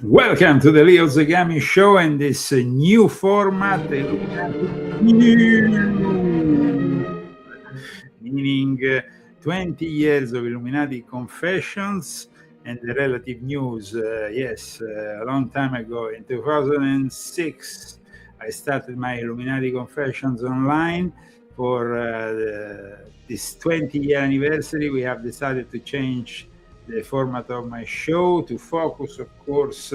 Welcome to the Leo Zagami Show and this new format, meaning 20 years of Illuminati confessions and the relative news. A long time ago, in 2006, I started my Illuminati confessions online. For this 20-year anniversary, we have decided to change the format of my show to focus, of course,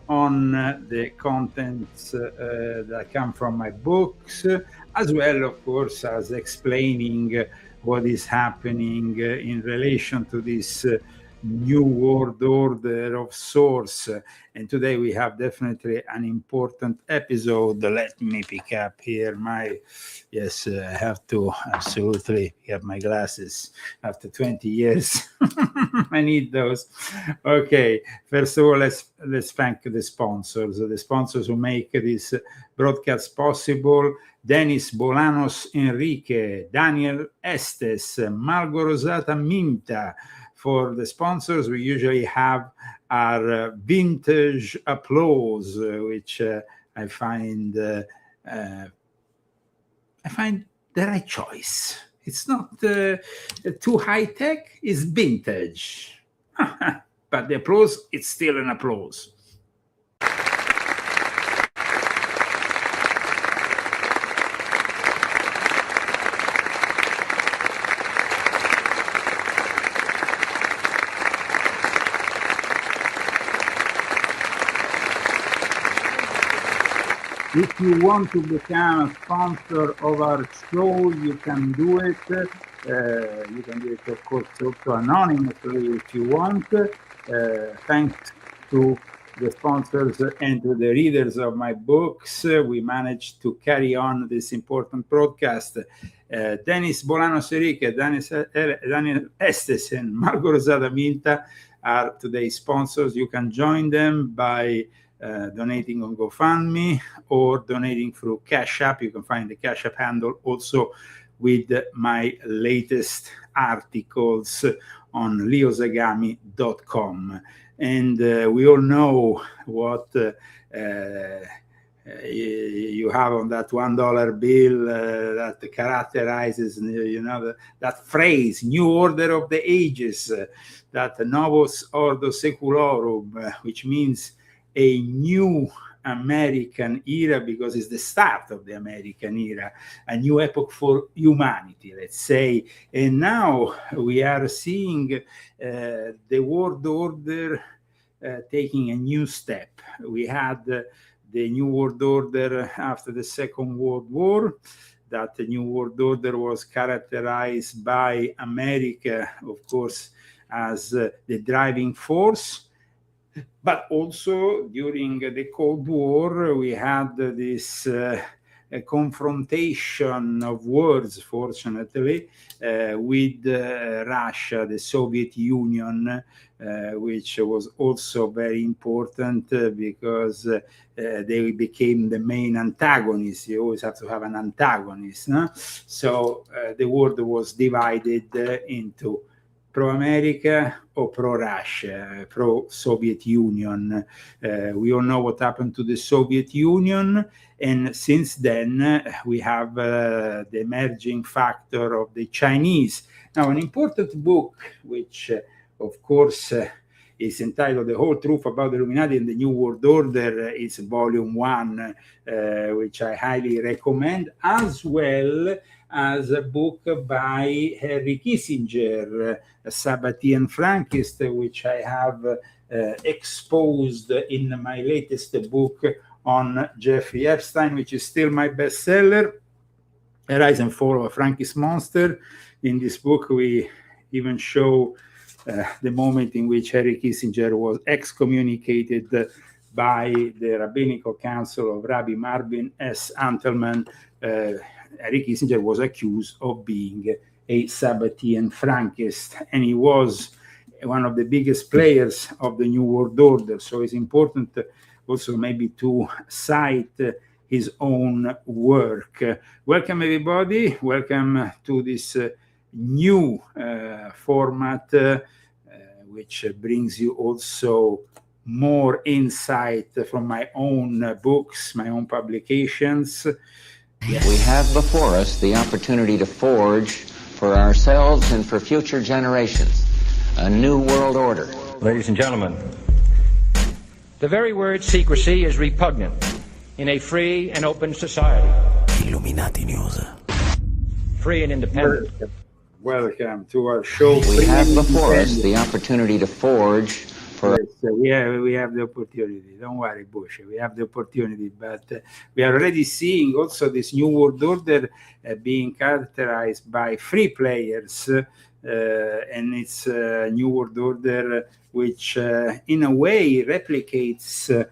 on the contents that come from my books, as well, of course, as explaining what is happening in relation to this new world order of sorts. And today we have definitely an important episode. Let me pick up here I have to absolutely get my glasses after 20 years. I need those. Okay, first of all, let's thank the sponsors who make this broadcast possible. Dennis Bolanos Enrique, Daniel Estes, Margo Rosata Minta. For the sponsors, we usually have our vintage applause, which I find the right choice. It's not too high tech; it's vintage, but the applause, it's still an applause. If you want to become a sponsor of our show, you can do it. You can do it, of course, also anonymously if you want. Thanks to the sponsors and to the readers of my books, we managed to carry on this important broadcast. Dennis Bolanos Enrique, Daniel Estes, and Margo Rosada Minta are today's sponsors. You can join them by donating on GoFundMe or donating through Cash App. You can find the Cash App handle also with my latest articles on leozagami.com. And we all know what you have on that $1 bill that characterizes, that phrase, New Order of the Ages, that Novus Ordo Secularum, which means a new American era, because it's the start of the American era, a new epoch for humanity, let's say. And now we are seeing the world order taking a new step. We had the New World Order after the Second World War. That the New World Order was characterized by America, of course, as the driving force. But also during the Cold War, we had this confrontation of words, fortunately, with Russia, the Soviet Union, which was also very important because they became the main antagonists. You always have to have an antagonist. No? So the world was divided into pro-America or pro-Russia, pro-Soviet Union. We all know what happened to the Soviet Union. And since then, we have the emerging factor of the Chinese. Now, an important book, which, of course, is entitled The Whole Truth About the Illuminati and the New World Order. It's Volume 1, which I highly recommend, as well as a book by Henry Kissinger, a Sabbatean Frankist, which I have exposed in my latest book on Jeffrey Epstein, which is still my bestseller, A Rise and Fall of a Frankist Monster. In this book, we even show the moment in which Henry Kissinger was excommunicated by the Rabbinical Council of Rabbi Marvin S. Antelman. Henry Kissinger was accused of being a Sabbatean Frankist, and he was one of the biggest players of the New World Order. So it's important also maybe to cite his own work. Welcome, everybody. Welcome to this new format, which brings you also more insight from my own books, my own publications. Yes. We have before us the opportunity to forge for ourselves and for future generations a new world order. Ladies and gentlemen, the very word secrecy is repugnant in a free and open society. Illuminati News. Free and independent. Welcome to our show. We have before us the opportunity to forge for... Yes, we have the opportunity. Don't worry, Bush. We have the opportunity, but we are already seeing also this new world order being characterized by free players, and it's a new world order which in a way replicates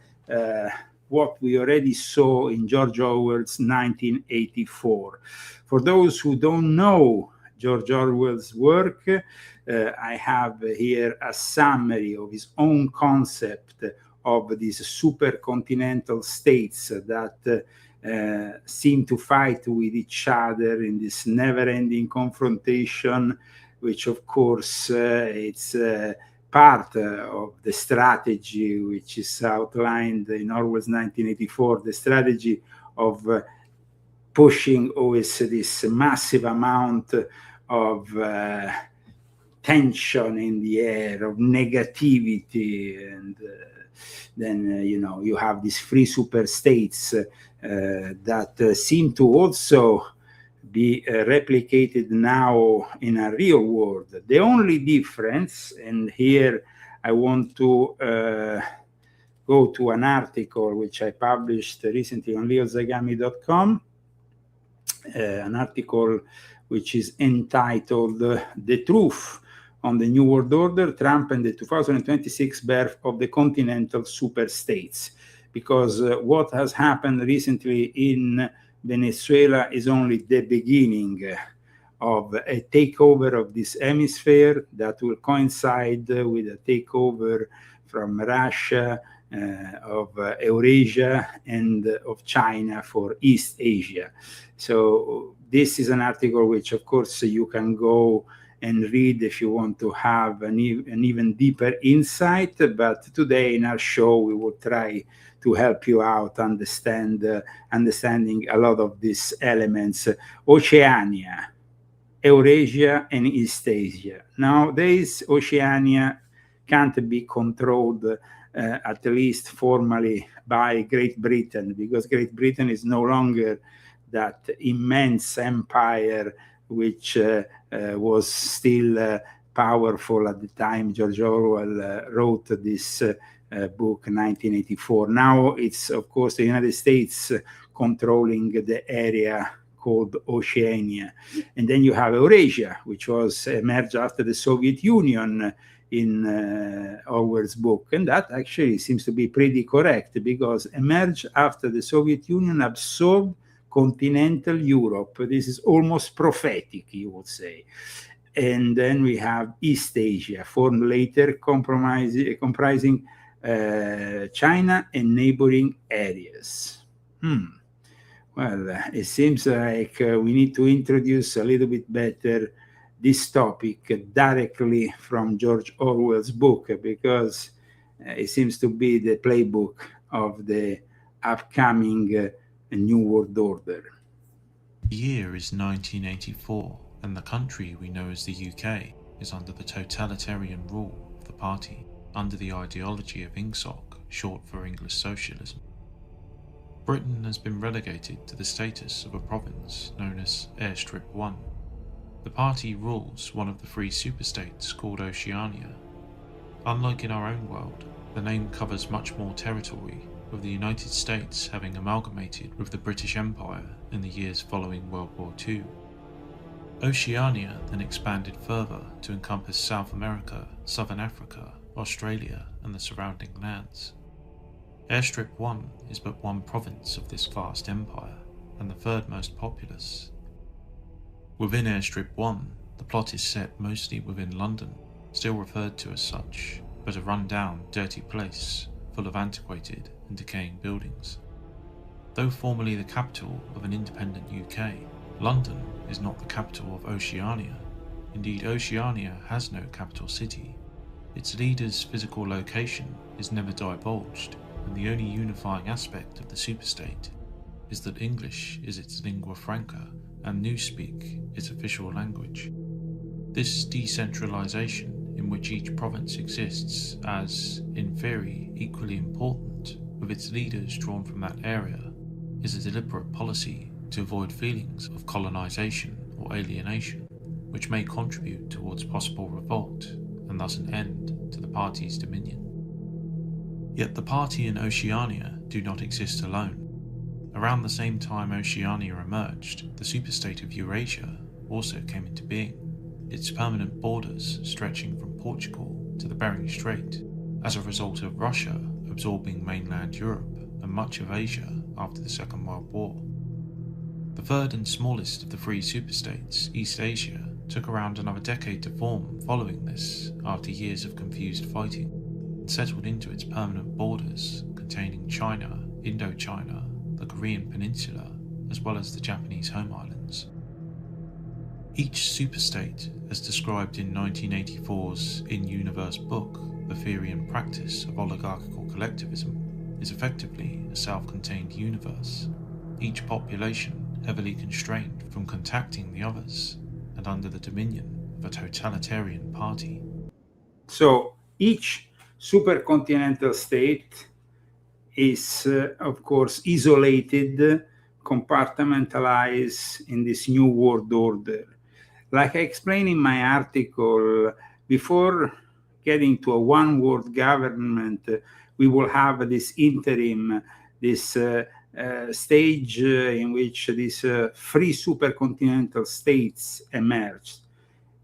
what we already saw in George Orwell's 1984. For those who don't know George Orwell's work, I have here a summary of his own concept of these supercontinental states that seem to fight with each other in this never-ending confrontation, which of course it's part of the strategy which is outlined in Orwell's 1984, the strategy of pushing always this massive amount of tension in the air, of negativity, and then you have these free super states that seem to also be replicated now in a real world. The only difference, and here I want to go to an article which I published recently on leozagami.com, an article which is entitled The Truth on the New World Order, Trump and the 2026 Birth of the Continental Superstates. Because what has happened recently in Venezuela is only the beginning of a takeover of this hemisphere that will coincide with a takeover from Russia, of Eurasia, and of China for East Asia. So this is an article which, of course, you can go and read if you want to have an even deeper insight. But today in our show, we will try to help you out understanding a lot of these elements. Oceania, Eurasia, and East Asia. Nowadays, Oceania can't be controlled, at least formally, by Great Britain, because Great Britain is no longer that immense empire which was still powerful at the time George Orwell wrote this book, 1984. Now it's, of course, the United States controlling the area called Oceania. And then you have Eurasia, which was emerged after the Soviet Union in Orwell's book. And that actually seems to be pretty correct, because emerged after the Soviet Union absorbed continental Europe. This is almost prophetic, you would say. And then we have East Asia, formed later, comprising China and neighboring areas. Well, it seems like we need to introduce a little bit better this topic directly from George Orwell's book, because it seems to be the playbook of the upcoming New World Order. The year is 1984, and the country we know as the UK is under the totalitarian rule of the party, under the ideology of INGSOC, short for English Socialism. Britain has been relegated to the status of a province known as Airstrip 1. The party rules one of the free superstates called Oceania. Unlike in our own world, the name covers much more territory, with the United States having amalgamated with the British Empire in the years following World War II. Oceania then expanded further to encompass South America, Southern Africa, Australia, and the surrounding lands. Airstrip 1 is but one province of this vast empire, and the third most populous. Within Airstrip 1, the plot is set mostly within London, still referred to as such, but a run-down, dirty place, full of antiquated and decaying buildings. Though formerly the capital of an independent UK, London is not the capital of Oceania. Indeed, Oceania has no capital city. Its leader's physical location is never divulged, and the only unifying aspect of the superstate is that English is its lingua franca and Newspeak its official language. This decentralization, in which each province exists as, in theory, equally important, with its leaders drawn from that area, is a deliberate policy to avoid feelings of colonization or alienation, which may contribute towards possible revolt and thus an end to the party's dominion. Yet the party and Oceania do not exist alone. Around the same time Oceania emerged, the superstate of Eurasia also came into being, its permanent borders stretching from Portugal to the Bering Strait, as a result of Russia absorbing mainland Europe and much of Asia after the Second World War. The third and smallest of the three superstates, East Asia, took around another decade to form following this, after years of confused fighting, and settled into its permanent borders containing China, Indochina, the Korean Peninsula, as well as the Japanese home islands. Each superstate, as described in 1984's in-universe book, The Theory and Practice of Oligarchical Collectivism, is effectively a self-contained universe, each population heavily constrained from contacting the others, and under the dominion of a totalitarian party. So each supercontinental state is, of course, isolated, compartmentalized in this new world order. Like I explained in my article, before getting to a one world government, we will have this interim, this stage in which these three supercontinental states emerged.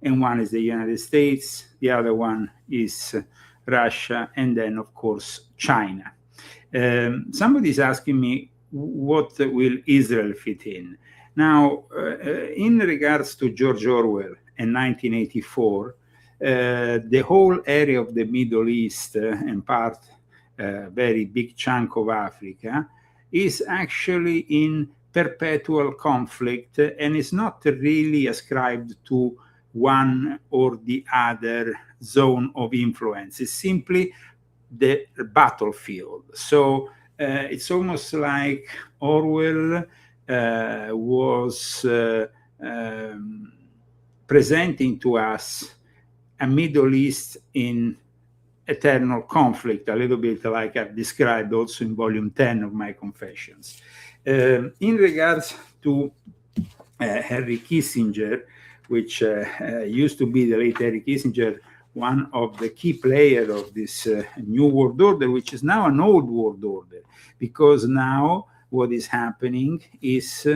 And one is the United States, the other one is Russia, and then, of course, China. Somebody is asking me, what will Israel fit in? Now, in regards to George Orwell in 1984, the whole area of the Middle East and part, very big chunk of Africa, is actually in perpetual conflict and is not really ascribed to one or the other zone of influence. It's simply the battlefield. So it's almost like Orwell was presenting to us a Middle East in eternal conflict, a little bit like I've described also in volume 10 of my Confessions. In regards to Henry Kissinger, which used to be the late Henry Kissinger, one of the key players of this new world order, which is now an old world order, because now what is happening is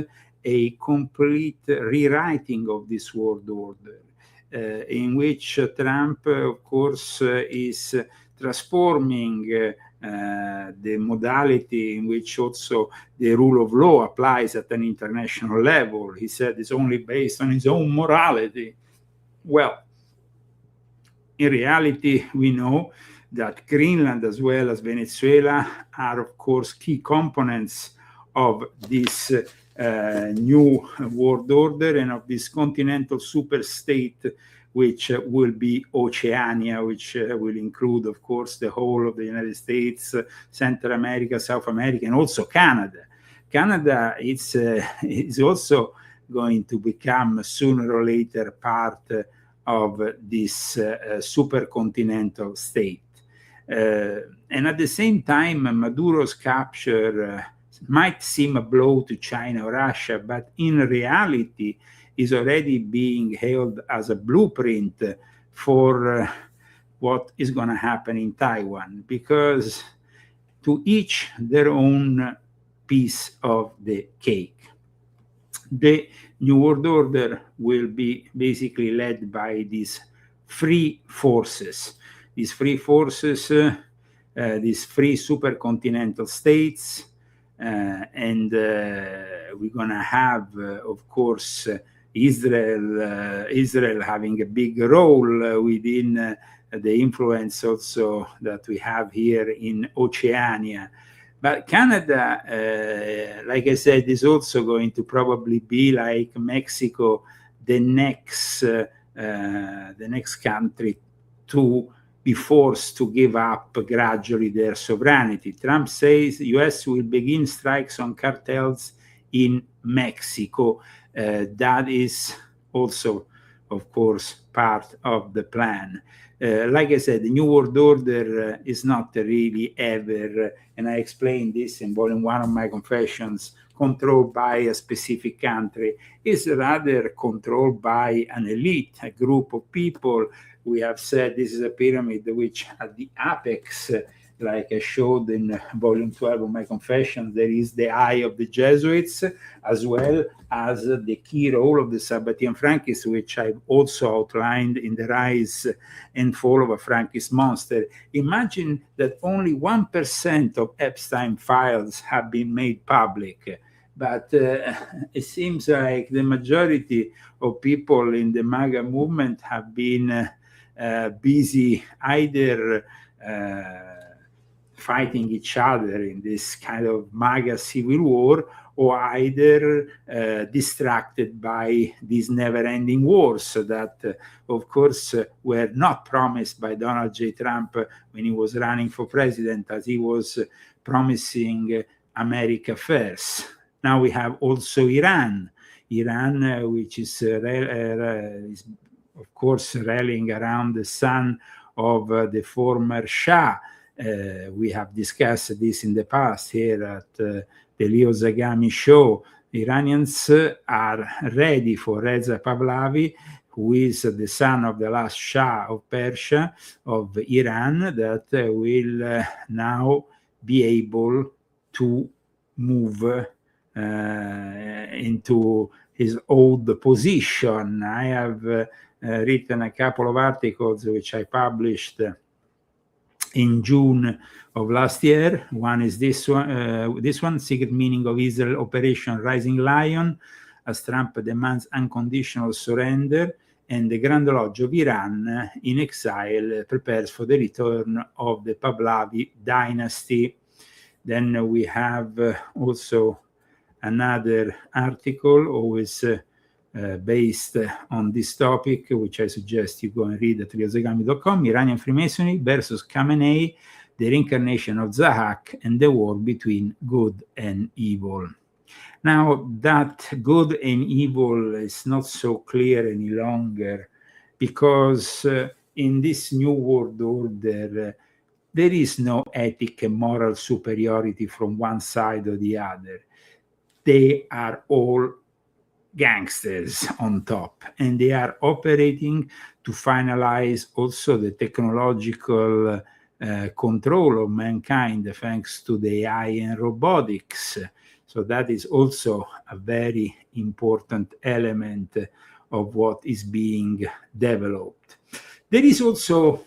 a complete rewriting of this world order, in which Trump, of course, is transforming the modality in which also the rule of law applies at an international level. He said it's only based on his own morality. Well, in reality, we know that Greenland as well as Venezuela are, of course, key components of this new world order and of this continental superstate, which will be Oceania, which will include, of course, the whole of the United States, Central America, South America, and also Canada. Canada is also going to become sooner or later part of this supercontinental state. And at the same time, Maduro's capture might seem a blow to China or Russia, but in reality is already being held as a blueprint for what is going to happen in Taiwan, because to each their own piece of the cake. The New World Order will be basically led by these free forces. These free forces, these free supercontinental states, and we're going to have, of course, Israel having a big role within the influence also that we have here in Oceania. But Canada, like I said, is also going to probably be like Mexico, the next country to be forced to give up gradually their sovereignty. Trump says the US will begin strikes on cartels in Mexico. That is also, of course, part of the plan. Like I said, the New World Order is not really ever, and I explained this in volume 1 of my Confessions, controlled by a specific country. It's rather controlled by an elite, a group of people. We have said this is a pyramid which at the apex, like I showed in volume 12 of my Confessions, there is the eye of the Jesuits, as well as the key role of the Sabbatean Frankists, which I've also outlined in The Rise and Fall of a Frankist Monster. Imagine that only 1% of Epstein files have been made public. But it seems like the majority of people in the MAGA movement have been busy either fighting each other in this kind of MAGA civil war, or either distracted by these never-ending wars that, of course, were not promised by Donald J. Trump when he was running for president, as he was promising America first. Now we have also Iran, which is, of course, rallying around the son of the former Shah. We have discussed this in the past here at the Leo Zagami show. The Iranians are ready for Reza Pahlavi, who is the son of the last Shah of Persia, of Iran, that will now be able to move into his old position. I have written a couple of articles which I published in June of last year. One is this one, Secret Meaning of Israel Operation Rising Lion, as Trump demands unconditional surrender, and the Grand Lodge of Iran in exile prepares for the return of the Pahlavi dynasty. Then we have also another article, always based on this topic, which I suggest you go and read at riozagami.com, Iranian Freemasonry versus Khamenei, the reincarnation of Zahak and the war between good and evil. Now, that good and evil is not so clear any longer, because in this new world order, there is no ethic and moral superiority from one side or the other. They are all gangsters on top, and they are operating to finalize also the technological control of mankind thanks to the AI and robotics. So that is also a very important element of what is being developed. There is also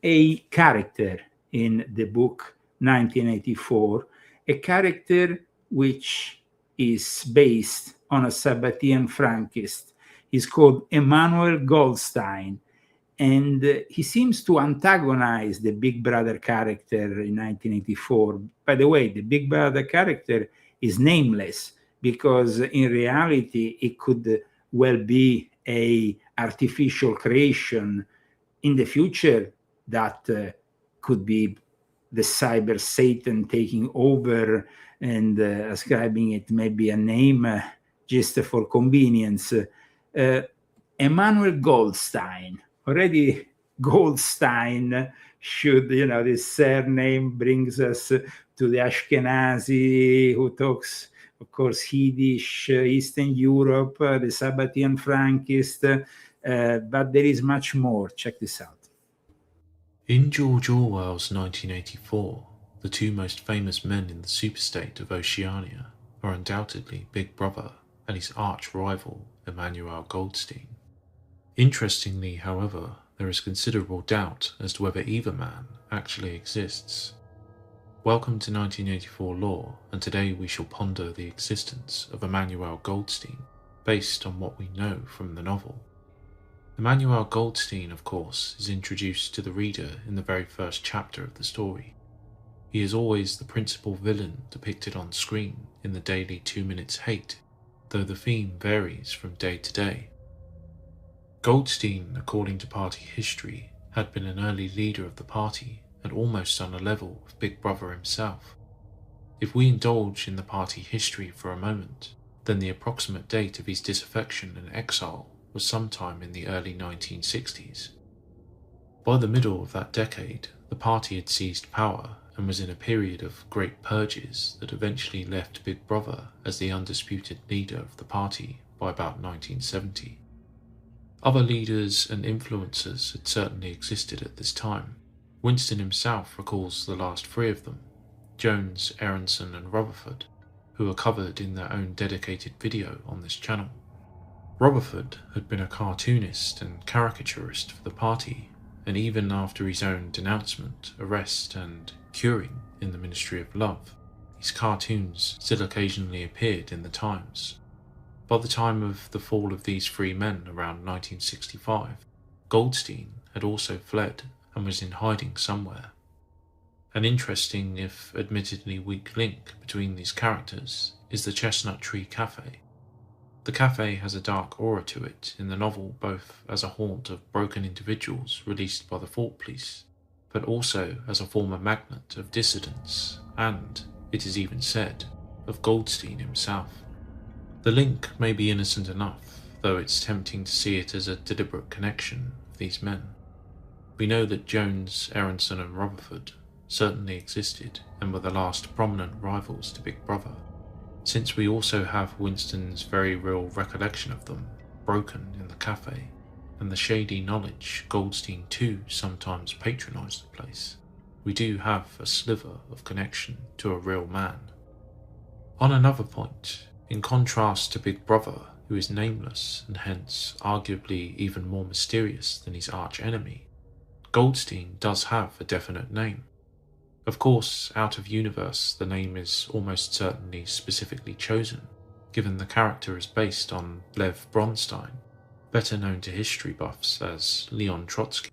a character in the book 1984, a character which is based on a Sabbatean Frankist. is called Emanuel Goldstein. And he seems to antagonize the Big Brother character in 1984. By the way, the Big Brother character is nameless because in reality it could well be a artificial creation in the future that could be the cyber Satan taking over and ascribing it maybe a name just for convenience. Emanuel Goldstein. Already Goldstein should, this surname brings us to the Ashkenazi who talks, of course, Yiddish, Eastern Europe, the Sabbatean Frankist, but there is much more. Check this out. In George Orwell's 1984, the two most famous men in the superstate of Oceania are undoubtedly Big Brother and his arch-rival Emanuel Goldstein. Interestingly, however, there is considerable doubt as to whether either man actually exists. Welcome to 1984 Lore, and today we shall ponder the existence of Emanuel Goldstein, based on what we know from the novel. Emanuel Goldstein, of course, is introduced to the reader in the very first chapter of the story. He is always the principal villain depicted on screen in the daily 2 Minutes Hate, though the theme varies from day to day. Goldstein, according to party history, had been an early leader of the party and almost on a level with Big Brother himself. If we indulge in the party history for a moment, then the approximate date of his disaffection and exile was sometime in the early 1960s. By the middle of that decade, the party had seized power and was in a period of great purges that eventually left Big Brother as the undisputed leader of the party by about 1970. Other leaders and influencers had certainly existed at this time. Winston himself recalls the last three of them, Jones, Aronson and Rutherford, who are covered in their own dedicated video on this channel. Rutherford had been a cartoonist and caricaturist for the party, and even after his own denouncement, arrest and curing in the Ministry of Love, his cartoons still occasionally appeared in the Times. By the time of the fall of these three men around 1965, Goldstein had also fled and was in hiding somewhere. An interesting, if admittedly weak link between these characters is the Chestnut Tree Cafe. The cafe has a dark aura to it in the novel, both as a haunt of broken individuals released by the Thought Police, but also as a former magnet of dissidents and, it is even said, of Goldstein himself. The link may be innocent enough, though it's tempting to see it as a deliberate connection of these men. We know that Jones, Aronson and Rutherford certainly existed and were the last prominent rivals to Big Brother, since we also have Winston's very real recollection of them broken in the cafe, and the shady knowledge Goldstein too sometimes patronised the place. We do have a sliver of connection to a real man. On another point, in contrast to Big Brother, who is nameless and hence arguably even more mysterious than his arch-enemy, Goldstein does have a definite name. Of course, out of universe, the name is almost certainly specifically chosen, given the character is based on Lev Bronstein, better known to history buffs as Leon Trotsky.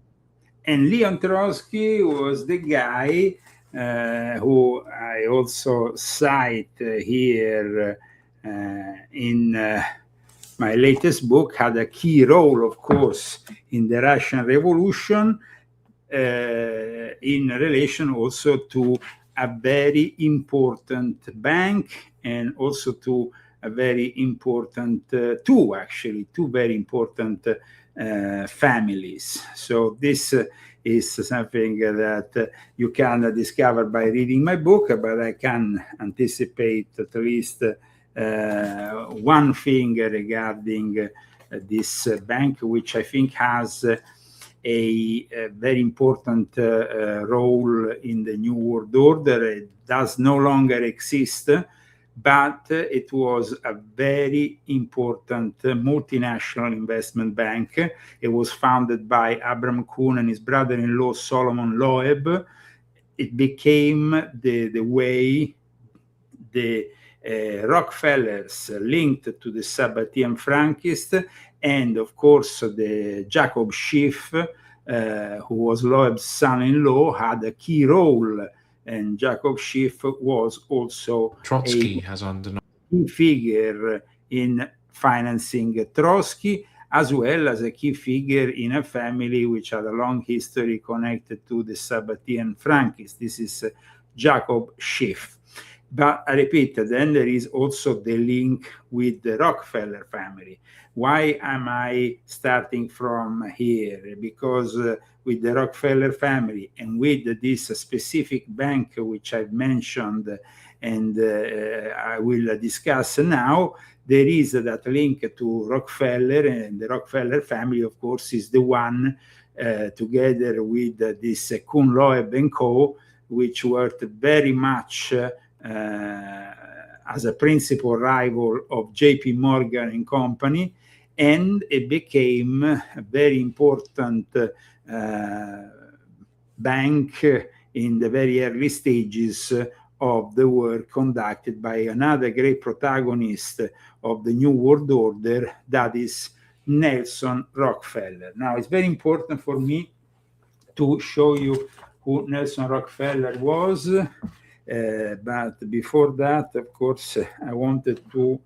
And Leon Trotsky was the guy who I also cite here in my latest book, had a key role, of course, in the Russian Revolution, in relation also to a very important bank and also to a very important, two very important families. So this is something that you can discover by reading my book, but I can anticipate at least one thing regarding this bank, which I think has a very important role in the New World Order. It does no longer exist, but it was a very important multinational investment bank. It was founded by Abraham Kuhn and his brother-in-law Solomon Loeb. It became the way the Rockefellers linked to the Sabbatean Frankists and of course the Jacob Schiff, who was Loeb's son-in-law, had a key role, and Jacob Schiff was also Trotsky has undenied key figure in financing Trotsky, as well as a key figure in a family which had a long history connected to the Sabbatean Frankists. This is Jacob Schiff. But I repeat, then there is also the link with the Rockefeller family. Why am I starting from here? Because with the Rockefeller family and with this specific bank which I've mentioned and I will discuss now, there is that link to Rockefeller, and the Rockefeller family, of course, is the one, together with this Kuhn Loeb and Co., which worked very much as a principal rival of JP Morgan and Company, and it became a very important bank in the very early stages of the work conducted by another great protagonist of the New World Order, that is Nelson Rockefeller. Now, it's very important for me to show you who Nelson Rockefeller was, but before that, of course, I wanted to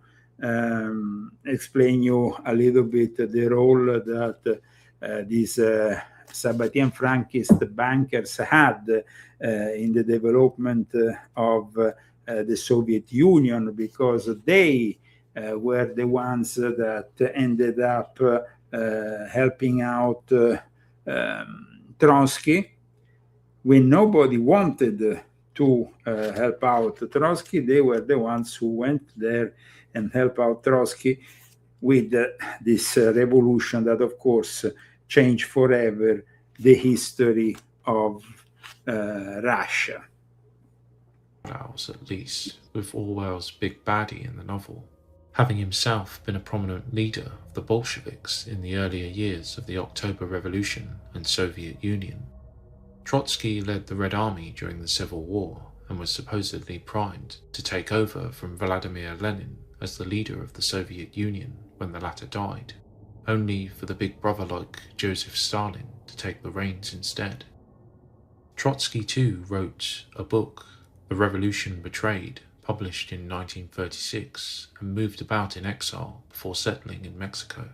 explain you a little bit the role that these Sabbatean Frankist bankers had in the development of the Soviet Union, because they were the ones that ended up helping out Trotsky when nobody wanted to help out Trotsky. They were the ones who went there and helped out Trotsky with this revolution that, of course, changed forever the history of Russia. Orwell's, at least, with Orwell's big baddie in the novel, having himself been a prominent leader of the Bolsheviks in the earlier years of the October Revolution and Soviet Union. Trotsky led the Red Army during the Civil War and was supposedly primed to take over from Vladimir Lenin as the leader of the Soviet Union when the latter died, only for the big brother-like Joseph Stalin to take the reins instead. Trotsky too wrote a book, The Revolution Betrayed, published in 1936, and moved about in exile before settling in Mexico.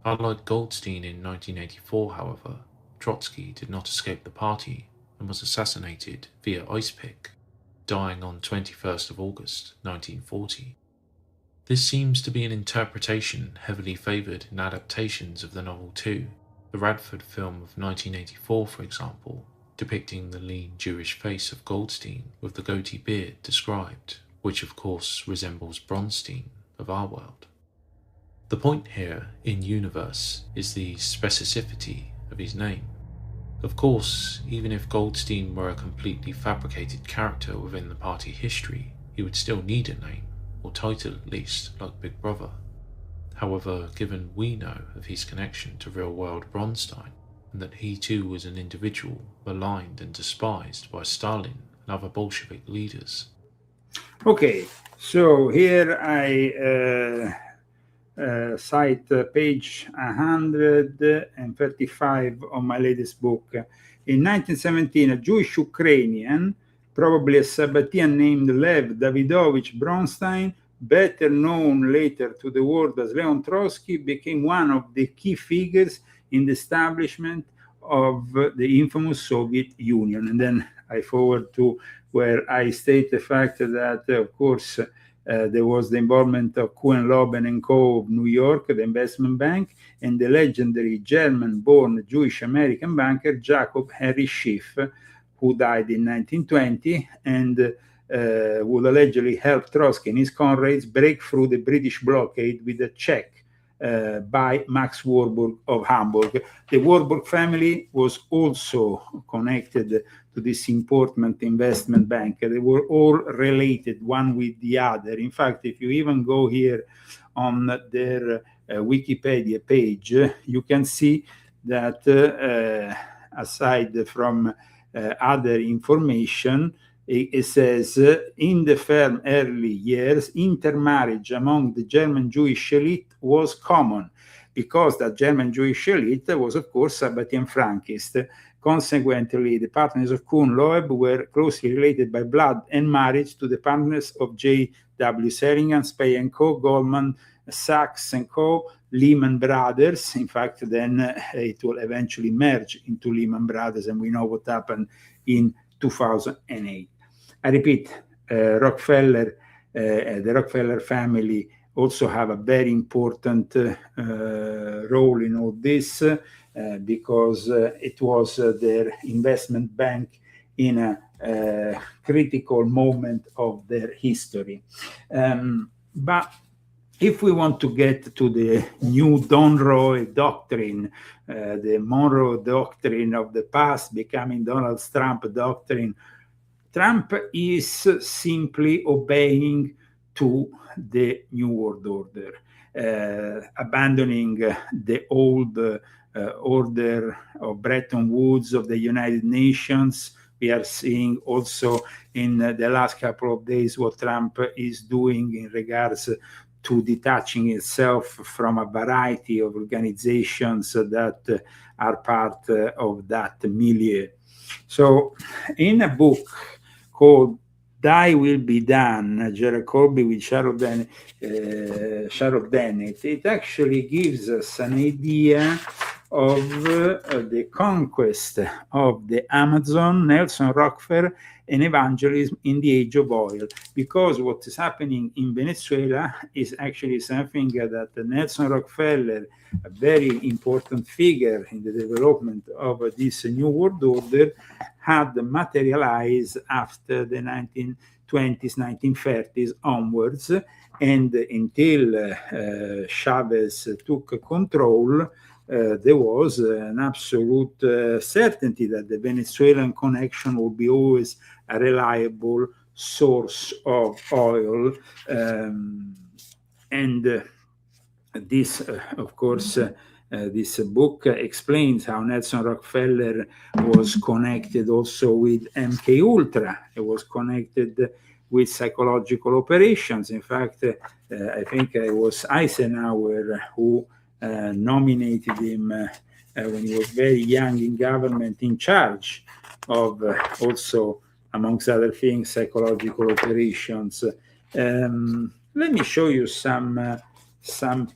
Unlike Goldstein in 1984, however, Trotsky did not escape the party and was assassinated via ice pick, dying on 21st of August 1940. This seems to be an interpretation heavily favoured in adaptations of the novel too, the Radford film of 1984 for example, depicting the lean Jewish face of Goldstein with the goatee beard described, which of course resembles Bronstein of our world. The point here in universe is the specificity of his name. Of course, even if Goldstein were a completely fabricated character within the party history, he would still need a name, or title at least, like Big Brother. However, given we know of his connection to real-world Bronstein, and that he too was an individual maligned and despised by Stalin and other Bolshevik leaders. Okay, so here I cite page 135 of my latest book. In 1917, a Jewish Ukrainian, probably a Sabbatean named Lev Davidovich Bronstein, better known later to the world as Leon Trotsky, became one of the key figures in the establishment of the infamous Soviet Union. And then I forward to where I state the fact that, of course, there was the involvement of Kuhn Loeb and Co. of New York, the investment bank, and the legendary German-born Jewish-American banker Jacob Henry Schiff, who died in 1920 and would allegedly help Trotsky and his comrades break through the British blockade with a check by Max Warburg of Hamburg. The Warburg family was also connected to this important investment bank. They were all related, one with the other. In fact, if you even go here on their Wikipedia page, you can see that aside from other information, it says, in the firm early years, intermarriage among the German Jewish elite was common. because that German Jewish elite was, of course, Sabbatean Frankist. Consequently, the partners of Kuhn Loeb were closely related by blood and marriage to the partners of J.W. Seringan, Spey & Co., Goldman Sachs & Co., Lehman Brothers. In fact, then it will eventually merge into Lehman Brothers, and we know what happened in 2008. I repeat, Rockefeller, the Rockefeller family also have a very important role in all this because it was their investment bank in a critical moment of their history. But if we want to get to the new Monroe doctrine, the Monroe doctrine of the past becoming Donald Trump doctrine, Trump is simply obeying to the New World Order, abandoning the old order of Bretton Woods of the United Nations. We are seeing also in the last couple of days what Trump is doing in regards to detaching itself from a variety of organizations that are part of that milieu. So in a book called Thy Will Be Done, Gerald Corby with Sharon Dennett, it actually gives us an idea of the conquest of the Amazon, Nelson Rockefeller, and evangelism in the age of oil. Because what is happening in Venezuela is actually something that Nelson Rockefeller, a very important figure in the development of this new world order, had materialized after the 1920s, 1930s onwards, and until Chavez took control, there was an absolute certainty that the Venezuelan connection will be always a reliable source of oil. And this, of course, this book explains how Nelson Rockefeller was connected also with MK Ultra. It was connected with psychological operations. In fact, I think it was Eisenhower who nominated him when he was very young in government, in charge of also, amongst other things, psychological operations. Let me show you some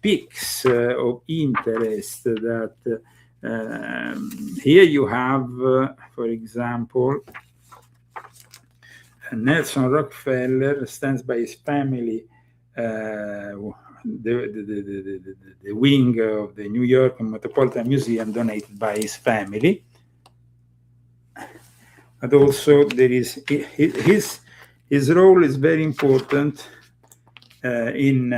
pics of interest that here you have, for example, Nelson Rockefeller stands by his family, the wing of the New York Metropolitan Museum donated by his family. But also there is his role is very important in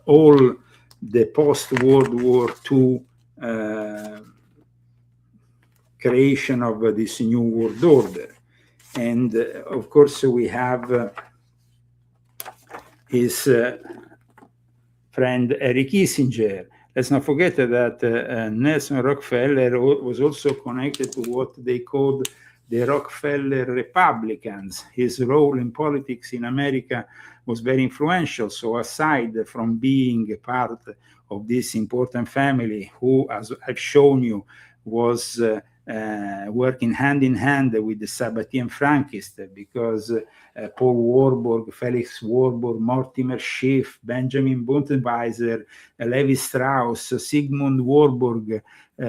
all the post-World War II creation of this new world order. And of course we have his friend Henry Kissinger. Let's not forget that Nelson Rockefeller was also connected to what they called the Rockefeller Republicans. His role in politics in America was very influential. So aside from being a part of this important family, who, as I've shown you, was working hand in hand with the Sabbatean Frankists, because Paul Warburg, Felix Warburg, Mortimer Schiff, Benjamin Buntenweiser, Levi Strauss, Sigmund Warburg,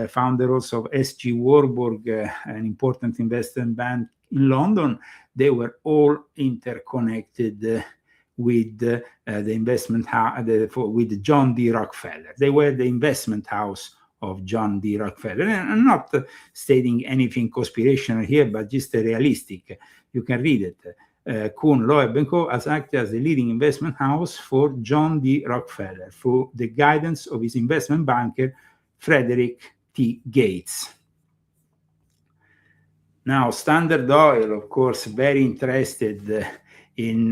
founder also of S.G. Warburg, an important investment bank in London, they were all interconnected with the investment house, with John D. Rockefeller. They were the investment house of John D. Rockefeller. And I'm not stating anything conspirational here, but just realistic. You can read it. Kuhn, Loeb & Co. has acted as the leading investment house for John D. Rockefeller through the guidance of his investment banker, Frederick T. Gates. Now, Standard Oil, of course, very interested in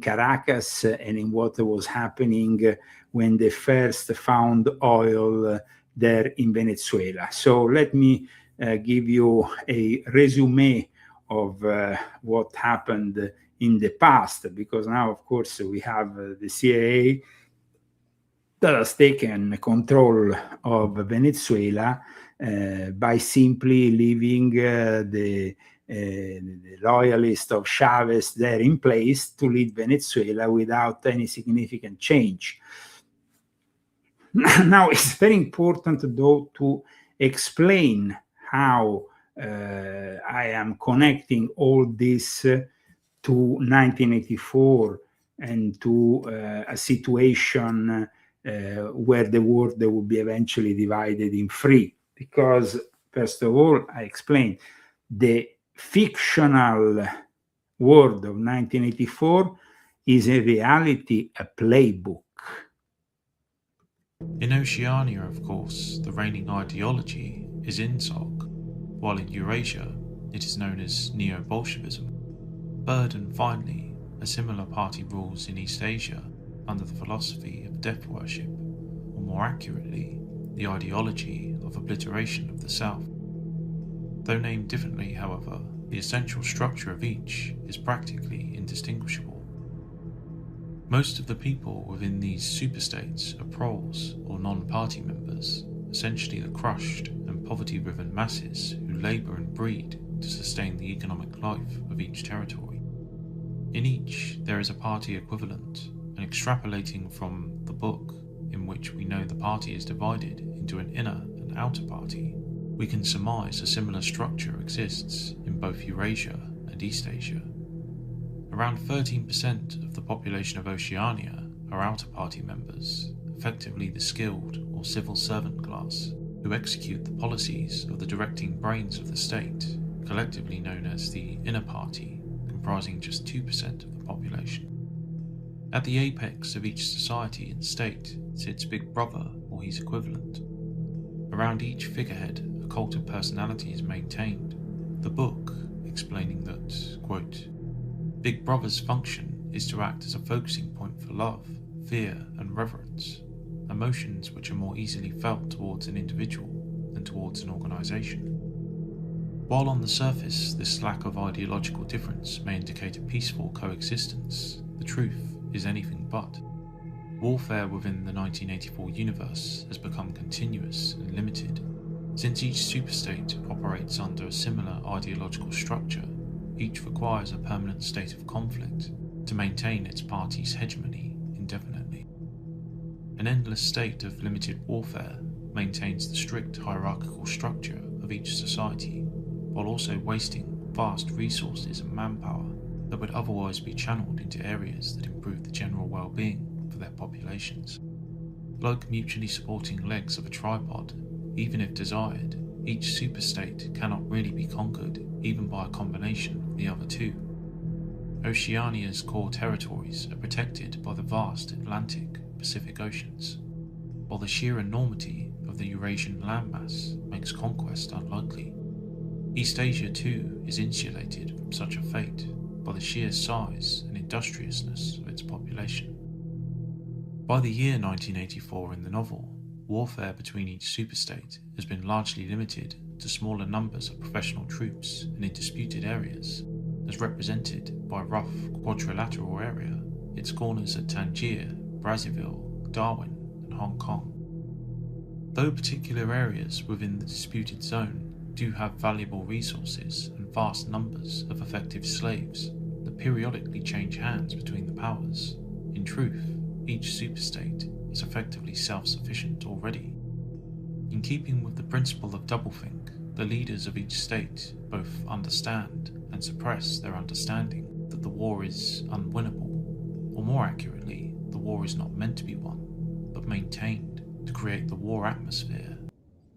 Caracas and in what was happening when they first found oil there in Venezuela. So let me give you a resume of what happened in the past, because now, of course, we have the CIA that has taken control of Venezuela by simply leaving the loyalists of Chavez there in place to lead Venezuela without any significant change. Now, it's very important, though, to explain how I am connecting all this to 1984 and to a situation where the world will be eventually divided in three. Because, first of all, I explained the fictional world of 1984 is in reality a playbook. In Oceania, of course, the reigning ideology is INSOC, while in Eurasia it is known as Neo-Bolshevism. Third and finally, a similar party rules in East Asia under the philosophy of death worship, or more accurately, the ideology of obliteration of the South. Though named differently, however, the essential structure of each is practically indistinguishable. Most of the people within these superstates are proles or non-party members, essentially the crushed and poverty-riven masses who labour and breed to sustain the economic life of each territory. In each, there is a party equivalent, and extrapolating from the book, in which we know the party is divided into an inner and outer party, we can surmise a similar structure exists in both Eurasia and East Asia. Around 13% of the population of Oceania are outer party members, effectively the skilled or civil servant class, who execute the policies of the directing brains of the state, collectively known as the inner party, comprising just 2% of the population. At the apex of each society and state sits Big Brother or his equivalent. Around each figurehead, a cult of personality is maintained, the book explaining that, quote, Big Brother's function is to act as a focusing point for love, fear, and reverence, emotions which are more easily felt towards an individual than towards an organization. While on the surface this lack of ideological difference may indicate a peaceful coexistence, the truth is anything but. Warfare within the 1984 universe has become continuous and limited. Since each superstate operates under a similar ideological structure, each requires a permanent state of conflict to maintain its party's hegemony indefinitely. An endless state of limited warfare maintains the strict hierarchical structure of each society, while also wasting vast resources and manpower that would otherwise be channeled into areas that improve the general well-being for their populations. Like mutually supporting legs of a tripod, even if desired, each superstate cannot really be conquered even by a combination of the other two. Oceania's core territories are protected by the vast Atlantic Pacific Oceans, while the sheer enormity of the Eurasian landmass makes conquest unlikely. East Asia too is insulated from such a fate by the sheer size and industriousness of its population. By the year 1984 in the novel, warfare between each superstate has been largely limited to smaller numbers of professional troops in disputed areas, as represented by rough quadrilateral area, its corners at Tangier, Brazzaville, Darwin, and Hong Kong. Though particular areas within the disputed zone do have valuable resources and vast numbers of effective slaves that periodically change hands between the powers, in truth, each superstate is effectively self-sufficient already. In keeping with the principle of doublethink, the leaders of each state both understand and suppress their understanding that the war is unwinnable, or more accurately, the war is not meant to be won, but maintained to create the war atmosphere.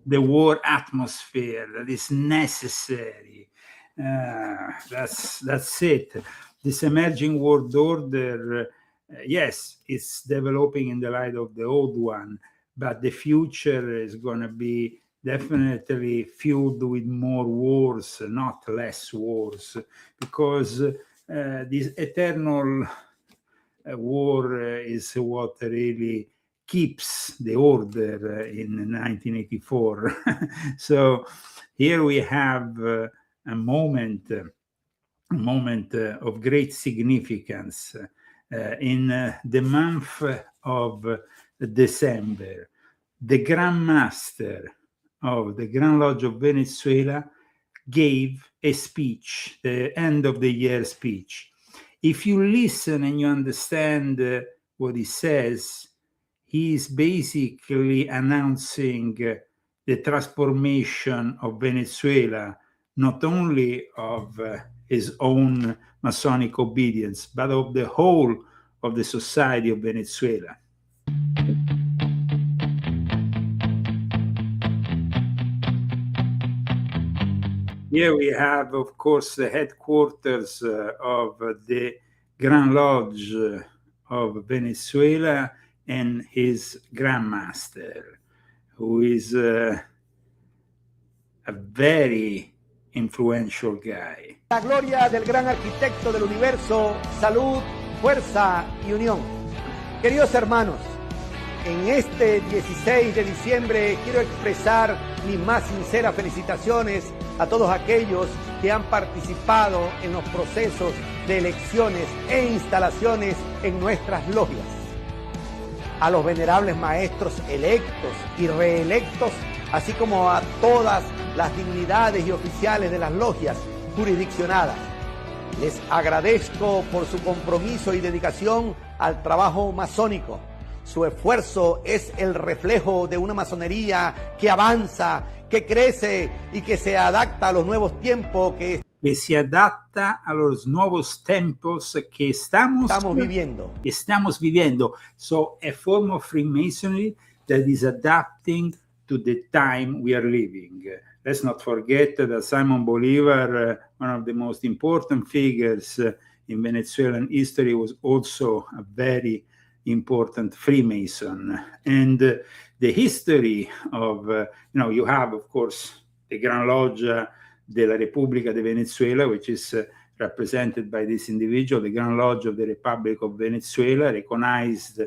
The war atmosphere that is necessary. That's it. This emerging world order, yes, it's developing in the light of the old one, but the future is going to be definitely fueled with more wars, not less wars, because this eternal war is what really keeps the order in 1984. So here we have a moment of great significance. In the month of December, the Grand Master of the Grand Lodge of Venezuela gave a speech, the end of the year speech. If you listen and you understand what he says, he is basically announcing the transformation of Venezuela, not only of his own Masonic obedience, but of the whole of the society of Venezuela. Here we have, of course, the headquarters of the Grand Lodge of Venezuela and his Grand Master, who is a very influential guy. La gloria del gran arquitecto del universo, salud, fuerza y unión. Queridos hermanos, en este 16 de diciembre quiero expresar mis más sinceras felicitaciones a todos aquellos que han participado en los procesos de elecciones e instalaciones en nuestras logias. A los venerables maestros electos y reelectos, así como a todas las dignidades y oficiales de las logias jurisdiccionadas. Les agradezco por su compromiso y dedicación al trabajo masónico. Su esfuerzo es el reflejo de una masonería que avanza, que crece y que se adapta a los nuevos tiempos que se adapta a los nuevos tiempos que estamos viviendo. So a form of Freemasonry that is adapting to the time we are living. Let's not forget that Simon Bolivar, one of the most important figures in Venezuelan history, was also a very important Freemason. And the history of, you have, of course, the Gran Loggia della Repubblica de Venezuela, which is represented by this individual, the Grand Lodge of the Republic of Venezuela, recognized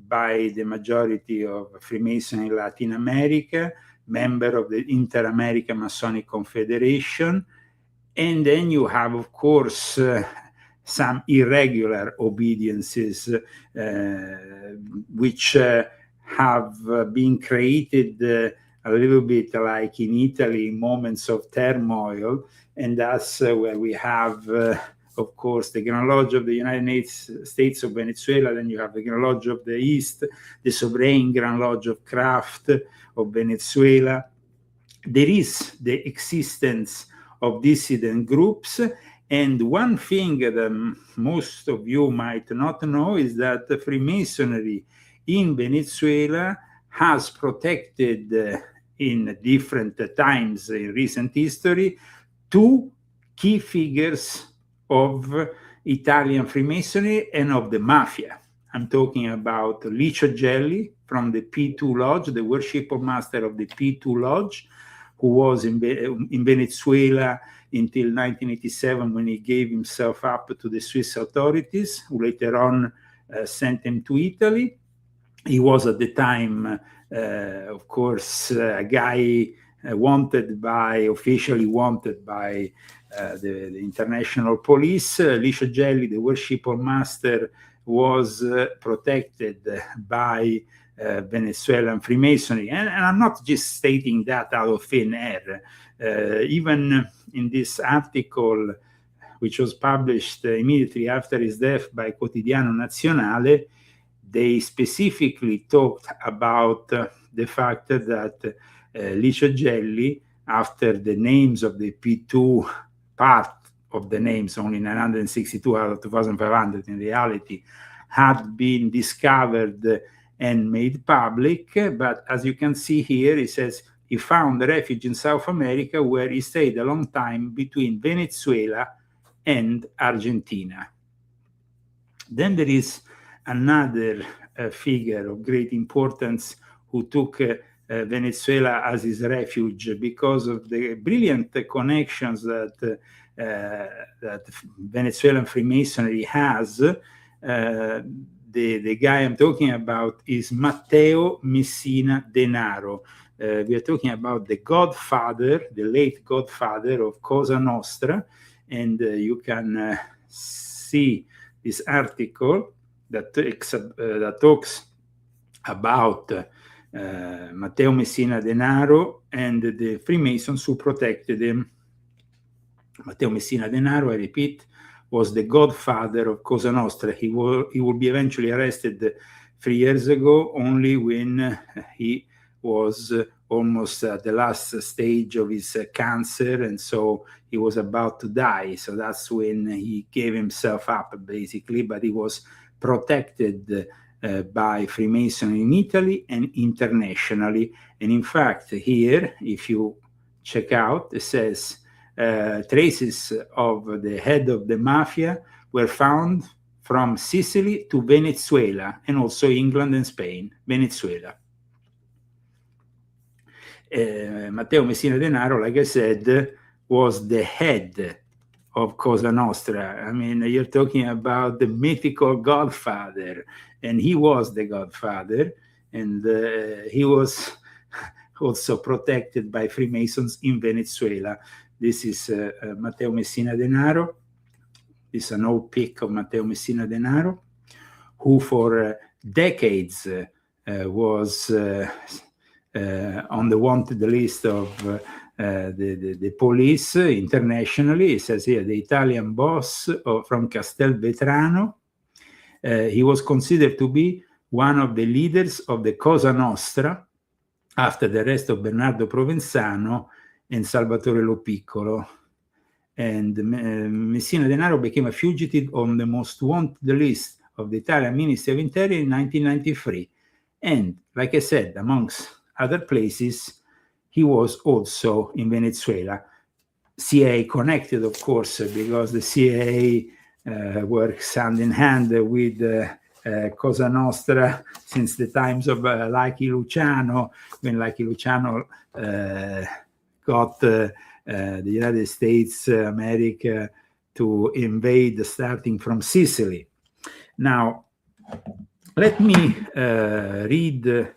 by the majority of Freemasons in Latin America, member of the Inter-American Masonic Confederation. And then you have, of course, some irregular obediences, which have been created a little bit like in Italy, moments of turmoil. And that's where we have, of course, the Grand Lodge of the United States of Venezuela. Then you have the Grand Lodge of the East, the Sovereign Grand Lodge of Craft of Venezuela. There is the existence of dissident groups. And one thing that most of you might not know is that the Freemasonry in Venezuela has protected in different times in recent history two key figures of Italian Freemasonry and of the Mafia. I'm talking about Licio Gelli from the P2 Lodge, the worshipper master of the P2 Lodge, who was in Venezuela until 1987 when he gave himself up to the Swiss authorities, who later on sent him to Italy. He was at the time, of course, a guy officially wanted by the international police. Licio Gelli, the worshipper master, was protected by Venezuelan Freemasonry. And I'm not just stating that out of thin air. Even in this article, which was published immediately after his death by Quotidiano Nazionale, they specifically talked about the fact that Licio Gelli, after the names of the P2 part of the names, only 962 out of 2,500 in reality, had been discovered and made public. But as you can see here, it says he found refuge in South America, where he stayed a long time between Venezuela and Argentina. Then there is another figure of great importance who took Venezuela as his refuge because of the brilliant connections that Venezuelan Freemasonry has. The guy I'm talking about is Matteo Messina Denaro. We are talking about the godfather, the late godfather of Cosa Nostra, and you can see this article that talks about Matteo Messina Denaro and the Freemasons who protected him. Matteo Messina Denaro, I repeat, was the godfather of Cosa Nostra. He will be eventually arrested 3 years ago, only when he was almost at the last stage of his cancer, and so he was about to die. So that's when he gave himself up, basically, but he was protected by Freemasonry in Italy and internationally. And in fact, here, if you check out, it says traces of the head of the mafia were found from Sicily to Venezuela, and also England and Spain. Venezuela. Matteo Messina Denaro, like I said, was the head of Cosa Nostra. I mean, you're talking about the mythical godfather, and he was the godfather, and he was also protected by Freemasons in Venezuela. This is Matteo Messina Denaro. This is an old pic of Matteo Messina Denaro, who for decades was on the wanted list of the police internationally. It says here, the Italian boss from Castelvetrano. He was considered to be one of the leaders of the Cosa Nostra after the arrest of Bernardo Provenzano and Salvatore Lo Piccolo. And Messina Denaro became a fugitive on the most wanted list of the Italian Ministry of Interior in 1993. And like I said, amongst other places, he was also in Venezuela. CIA connected, of course, because the CIA works hand in hand with Cosa Nostra since the times of Lucky Luciano, when Lucky Luciano got the United States, America, to invade starting from Sicily. Now, let me read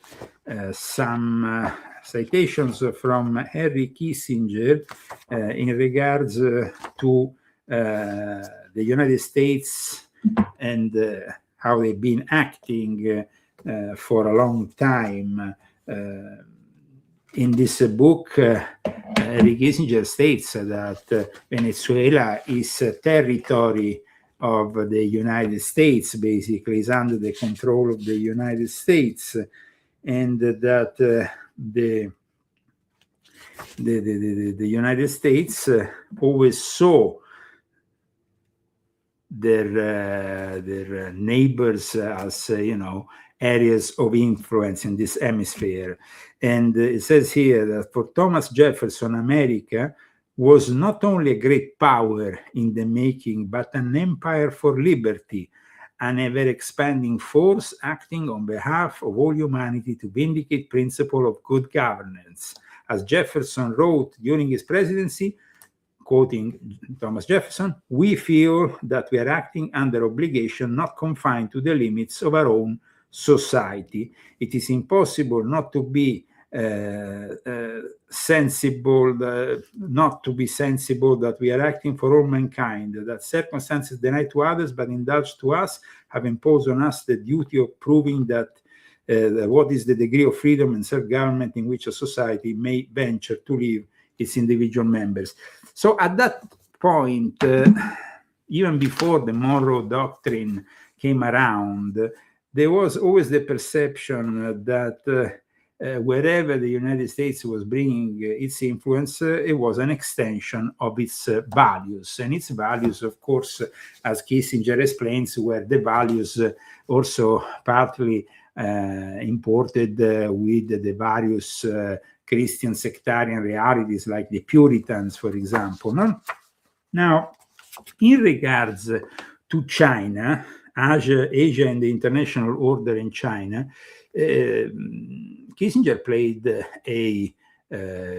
some citations from Henry Kissinger in regards to the United States and how they've been acting for a long time. In this book, Henry Kissinger states that Venezuela is a territory of the United States, basically is under the control of the United States, and that the United States always saw their neighbors as areas of influence in this hemisphere. And it says here that for Thomas Jefferson, America was not only a great power in the making, but an empire for liberty, an ever-expanding force acting on behalf of all humanity to vindicate principle of good governance. As Jefferson wrote during his presidency, quoting Thomas Jefferson, "We feel that we are acting under obligation not confined to the limits of our own society. It is impossible not to be sensible that we are acting for all mankind, that circumstances denied to others but indulged to us have imposed on us the duty of proving that what is the degree of freedom and self-government in which a society may venture to live its individual members." So at that point, even before the Monroe Doctrine came around, there was always the perception that wherever the United States was bringing its influence, it was an extension of its values. And its values, of course, as Kissinger explains, were the values also partly imported with the various Christian sectarian realities, like the Puritans, for example. No? Now, in regards to China, Asia and the international order in China, Kissinger played a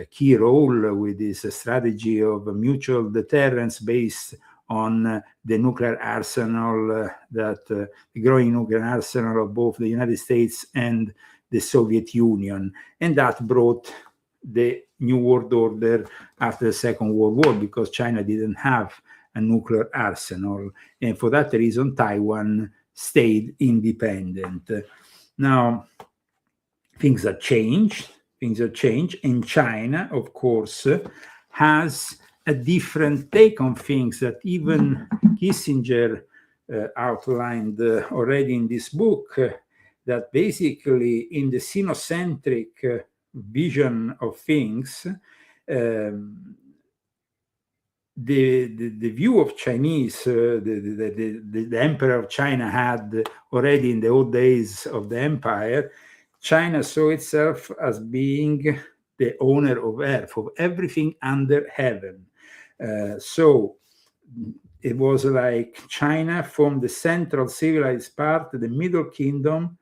key role with his strategy of mutual deterrence based on the nuclear arsenal, the growing nuclear arsenal of both the United States and the Soviet Union. And that brought the New World Order after the Second World War, because China didn't have a nuclear arsenal. And for that reason, Taiwan stayed independent. Now, things have changed. And China, of course, has a different take on things that even Kissinger outlined already in this book, that basically in the sinocentric vision of things, the view of Chinese, the emperor of China had already in the old days of the empire, China saw itself as being the owner of earth, of everything under heaven. So it was like China formed the central civilized part, the middle kingdom,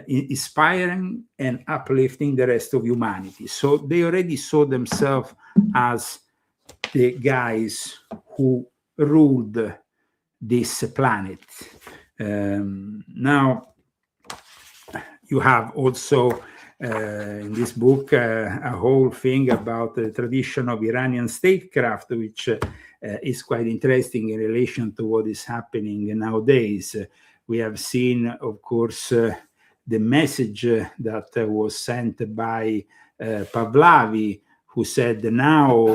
inspiring and uplifting the rest of humanity. So they already saw themselves as the guys who ruled this planet. Now, you have also in this book a whole thing about the tradition of Iranian statecraft, which is quite interesting in relation to what is happening nowadays. We have seen, of course, the message that was sent by Pahlavi, who said now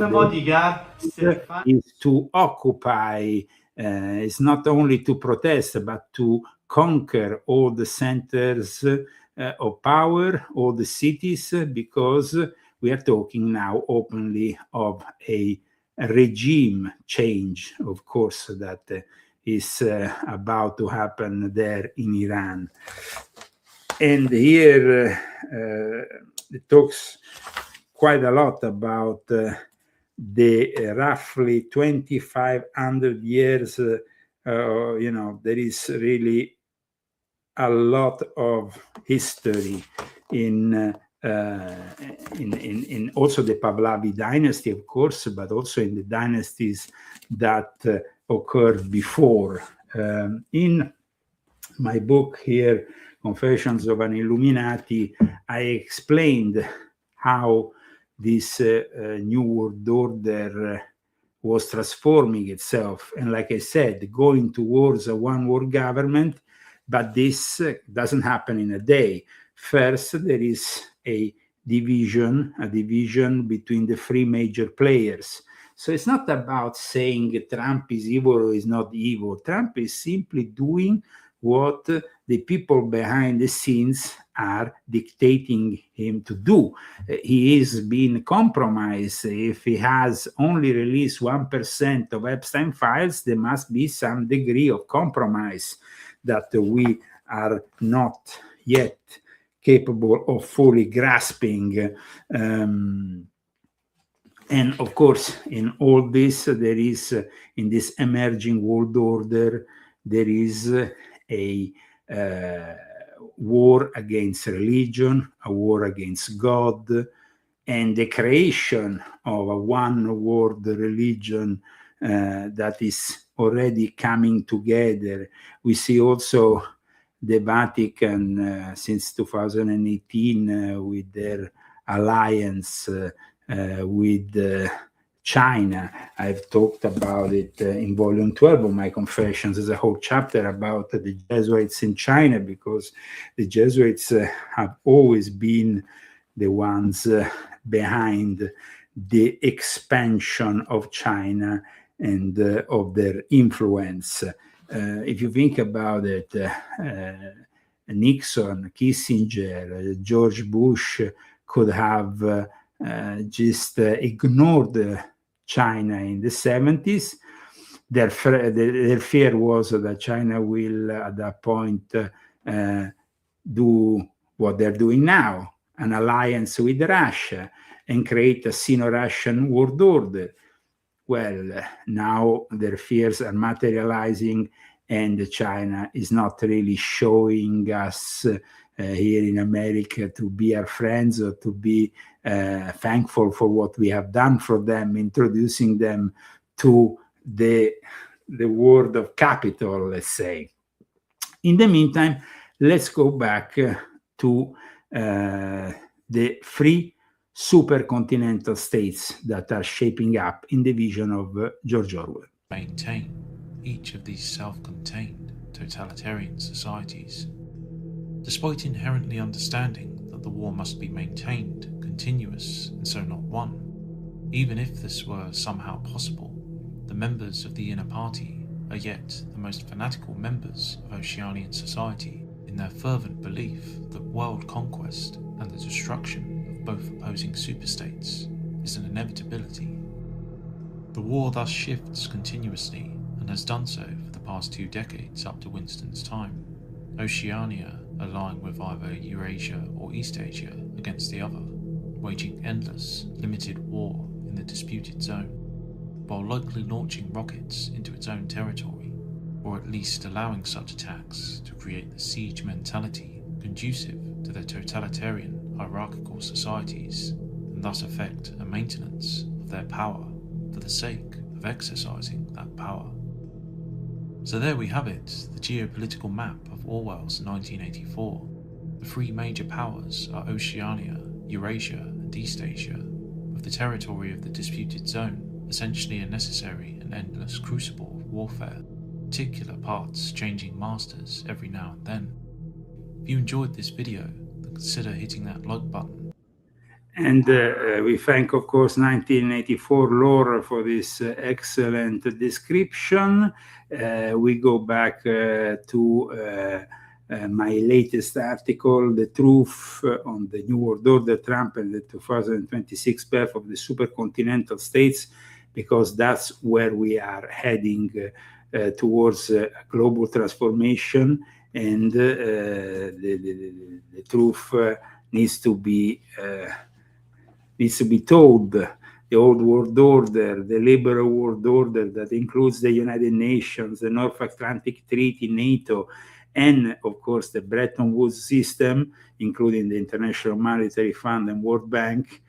is to occupy, is not only to protest, but to conquer all the centers of power, all the cities, because we are talking now openly of a regime change, of course, that is about to happen there in Iran. And here it talks quite a lot about the roughly 2,500 years. There is really a lot of history in also the Pahlavi dynasty, of course, but also in the dynasties that occurred before. In my book here, Confessions of an Illuminati, I explained how this new world order was transforming itself. And like I said, going towards a one world government, but this doesn't happen in a day. First, there is a division between the three major players. So it's not about saying Trump is evil or is not evil. Trump is simply doing what the people behind the scenes are dictating him to do. He is being compromised. If he has only released 1% of Epstein files, there must be some degree of compromise that we are not yet capable of fully grasping. And of course, in all this, there is, in this emerging world order, there is a war against religion, a war against God, and the creation of a one world religion that is already coming together. We see also the Vatican since 2018 with their alliance with China. I've talked about it in volume 12 of my Confessions. There's a whole chapter about the Jesuits in China, because the Jesuits have always been the ones behind the expansion of China and of their influence. If you think about it, Nixon, Kissinger, George Bush could have just ignored China in the 70s. Their fear was that China will, at that point, do what they're doing now, an alliance with Russia, and create a Sino-Russian world order. Well, now their fears are materializing, and China is not really showing us here in America to be our friends or to be thankful for what we have done for them, introducing them to the world of capital, let's say. In the meantime, let's go back to the three supercontinental states that are shaping up in the vision of George Orwell. Maintain each of these self-contained totalitarian societies, despite inherently understanding that the war must be maintained, continuous, and so not won. Even if this were somehow possible, the members of the inner party are yet the most fanatical members of Oceanian society in their fervent belief that world conquest and the destruction of both opposing superstates is an inevitability. The war thus shifts continuously and has done so for the past 2 decades up to Winston's time, Oceania allying with either Eurasia or East Asia against the other, waging endless, limited war in the disputed zone, while likely launching rockets into its own territory, or at least allowing such attacks to create the siege mentality conducive to their totalitarian hierarchical societies, and thus affect a maintenance of their power for the sake of exercising that power. So there we have it, the geopolitical map of Orwell's 1984. The 3 major powers are Oceania, Eurasia and East Asia, with the territory of the disputed zone essentially a necessary and endless crucible of warfare, particular parts changing masters every now and then. If you enjoyed this video, then consider hitting that like button. And we thank, of course, 1984 Lore for this excellent description. We go back to my latest article, The Truth on the New World Order, Trump and the 2026 Birth of the Supercontinental States, because that's where we are heading towards global transformation, and the truth needs to be told. The old world order, the liberal world order that includes the United Nations, the North Atlantic Treaty, NATO, and of course the Bretton Woods system, including the International Monetary Fund and World Bank,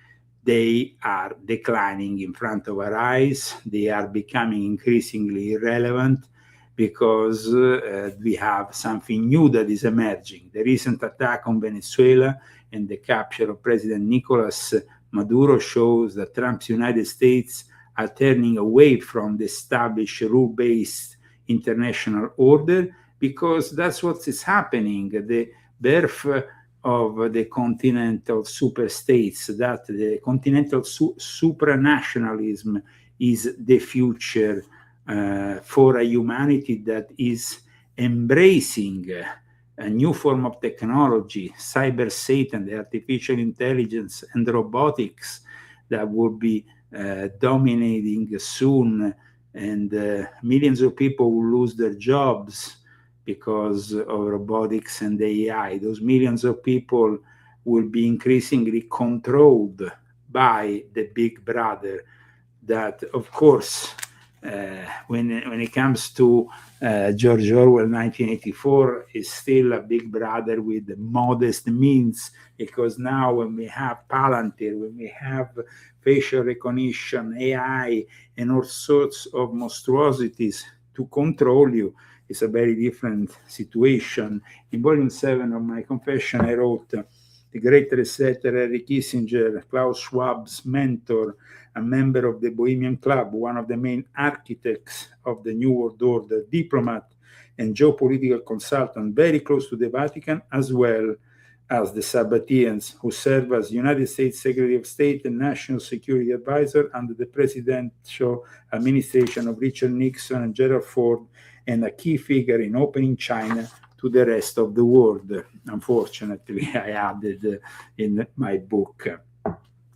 they are declining in front of our eyes. They are becoming increasingly irrelevant because we have something new that is emerging. The recent attack on Venezuela and the capture of President Nicolas Maduro shows that Trump's United States are turning away from the established rule-based international order, because that's what is happening. The birth of the continental superstates, that the continental supranationalism is the future for a humanity that is embracing a new form of technology, cyber Satan, the artificial intelligence and robotics that will be dominating soon, and millions of people will lose their jobs because of robotics and AI. Those millions of people will be increasingly controlled by the big brother that, of course, when it comes to George Orwell 1984, is still a big brother with modest means, because now when we have Palantir, when we have facial recognition, AI, and all sorts of monstrosities to control you, it's a very different situation. In volume 7 of my confession, I wrote, the great resetter Henry Kissinger, Klaus Schwab's mentor, a member of the Bohemian Club, one of the main architects of the New World Order, diplomat and geopolitical consultant, very close to the Vatican, as well as the Sabbatians, who serve as United States Secretary of State and National Security Advisor under the presidential administration of Richard Nixon and Gerald Ford, and a key figure in opening China to the rest of the world. Unfortunately, I added in my book.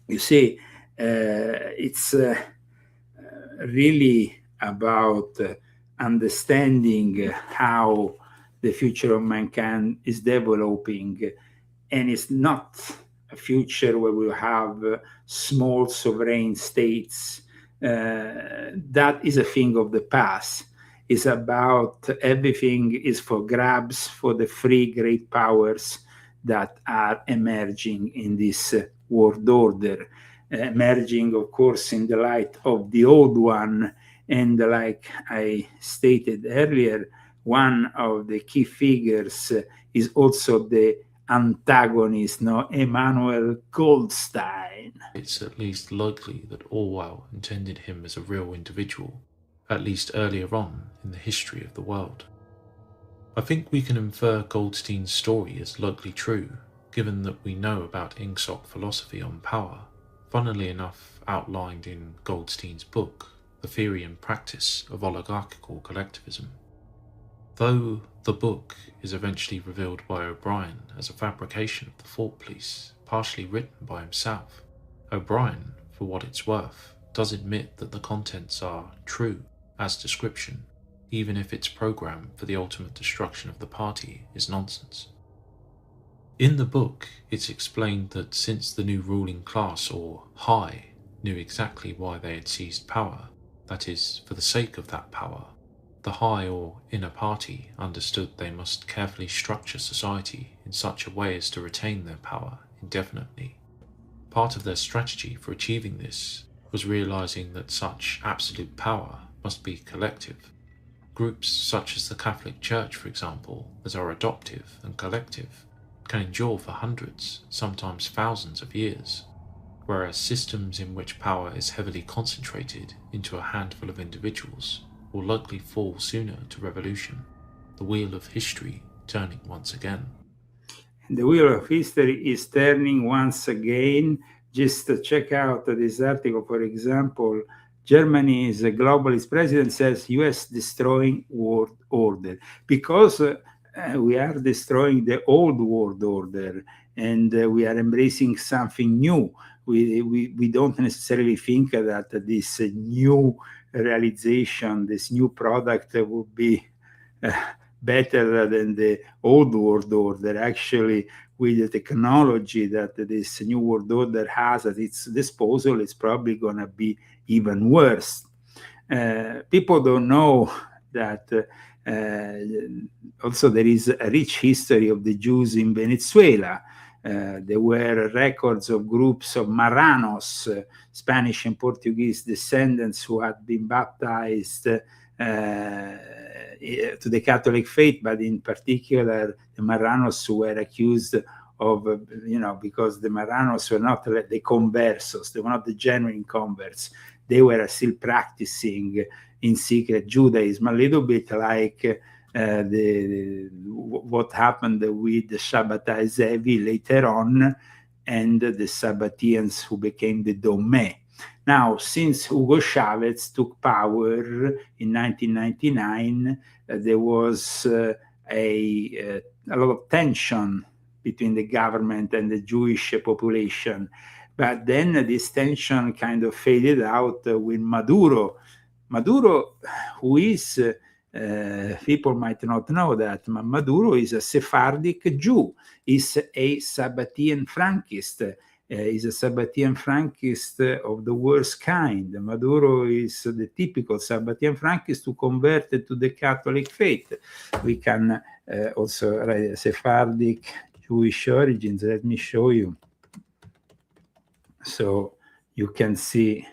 You see, it's really about understanding how the future of mankind is developing, and it's not a future where we'll have small sovereign states. That is a thing of the past. It's about everything is for grabs for the three great powers that are emerging in this world order. Emerging, of course, in the light of the old one. And like I stated earlier, one of the key figures is also the antagonist, Emmanuel Goldstein. It's at least likely that Orwell intended him as a real individual, at least earlier on in the history of the world. I think we can infer Goldstein's story as likely true, given that we know about Ingsoc philosophy on power, funnily enough outlined in Goldstein's book, The Theory and Practice of Oligarchical Collectivism. Though the book is eventually revealed by O'Brien as a fabrication of the Thought Police, partially written by himself, O'Brien, for what it's worth, does admit that the contents are true as description, even if its program for the ultimate destruction of the party is nonsense. In the book, it's explained that since the new ruling class, or high, knew exactly why they had seized power, that is, for the sake of that power, the high or inner party understood they must carefully structure society in such a way as to retain their power indefinitely. Part of their strategy for achieving this was realizing that such absolute power must be collective. Groups such as the Catholic Church, for example, that are adoptive and collective, can endure for hundreds, sometimes thousands of years, whereas systems in which power is heavily concentrated into a handful of individuals will likely fall sooner to revolution, the wheel of history turning once again. The wheel of history is turning once again. Just check out this article, for example. Germany's globalist president says US destroying world order because we are destroying the old world order and we are embracing something new. We don't necessarily think that this new realization, this new product would be better than the old world order. Actually, with the technology that this new world order has at its disposal, it's probably going to be even worse. People don't know that also there is a rich history of the Jews in Venezuela. There were records of groups of Marranos, Spanish and Portuguese descendants who had been baptized to the Catholic faith, but in particular, the Marranos were accused of, because the Marranos were not the conversos, they were not the genuine converts. They were still practicing in secret Judaism, a little bit like what happened with the Shabbatai Zevi later on, and the Sabbatians who became the Domé. Now, since Hugo Chavez took power in 1999, there was a lot of tension between the government and the Jewish population. But then this tension kind of faded out with Maduro. Maduro, who is, people might not know that, Maduro is a Sephardic Jew, is a Sabbatian Frankist. Is a Sabbatian Frankist of the worst kind. Maduro is the typical Sabbatian Frankist who converted to the Catholic faith. We can also write Sephardic Jewish origins. Let me show you. So you can see.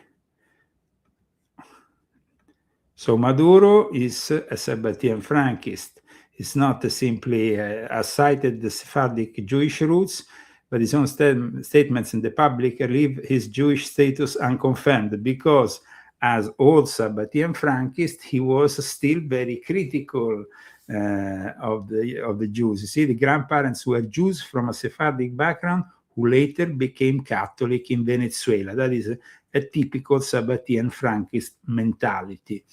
So Maduro is a Sabbatian Frankist. It's not simply cited the Sephardic Jewish roots, but his own statements in the public leave his Jewish status unconfirmed because, as old Sabbatian Frankist, he was still very critical of the Jews. You see, the grandparents were Jews from a Sephardic background who later became Catholic in Venezuela. That is a typical Sabbatian Frankist mentality.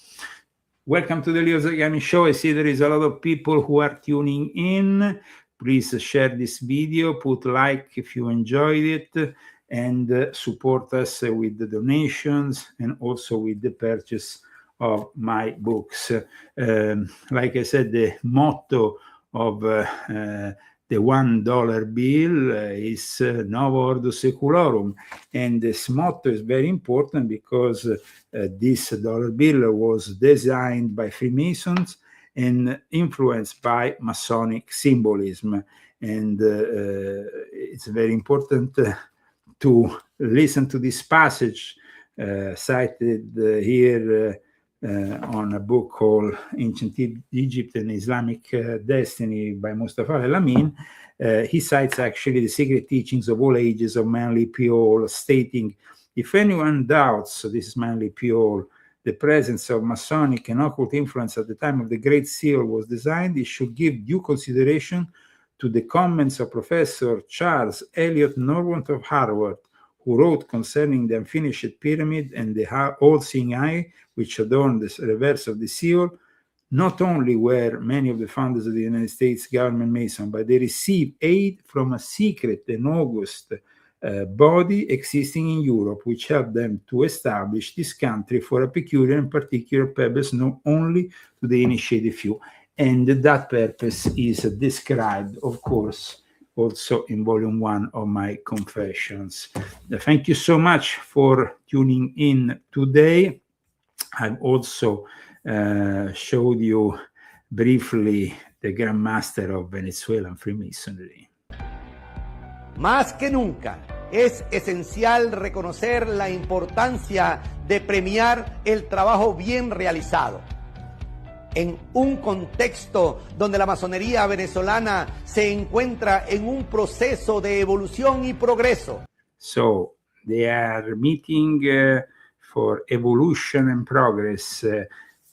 Welcome to the Leo Zagami Show. I see there is a lot of people who are tuning in. Please share this video, put like if you enjoyed it, and support us with the donations and also with the purchase of my books. Like I said, the motto of the $1 bill is Novo Ordo Secularum. And this motto is very important because this dollar bill was designed by Freemasons and influenced by Masonic symbolism. And it's very important to listen to this passage cited here on a book called Ancient Egypt and Islamic Destiny by Mustafa al-Amin. He cites actually the secret teachings of all ages of Manly Piol, stating, if anyone doubts, so this is Manly Piol, the presence of Masonic and occult influence at the time of the Great Seal was designed, it should give due consideration to the comments of Professor Charles Eliot Norwood of Harvard, who wrote concerning the unfinished pyramid and the all-seeing eye which adorned the reverse of the seal, not only were many of the founders of the United States government Mason, but they received aid from a secret and august body existing in Europe, which helped them to establish this country for a peculiar and particular purpose known only to the initiated few. And that purpose is described, of course, also in volume 1 of my Confessions. Thank you so much for tuning in today. I've also showed you briefly the Grand Master of Venezuelan Freemasonry. Más que nunca es esencial reconocer la importancia de premiar el trabajo bien realizado. En un contexto donde la masonería venezolana se encuentra en un proceso de evolución y progreso. So, they are meeting for evolution and progress.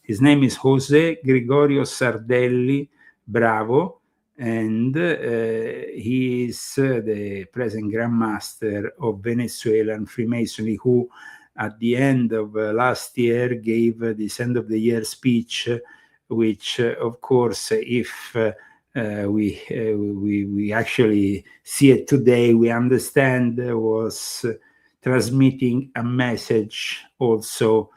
His name is José Gregorio Sardelli Bravo, and he is the present Grand Master of Venezuelan Freemasonry, who at the end of last year gave this end of the year speech, which of course, if we actually see it today, we understand was transmitting a message also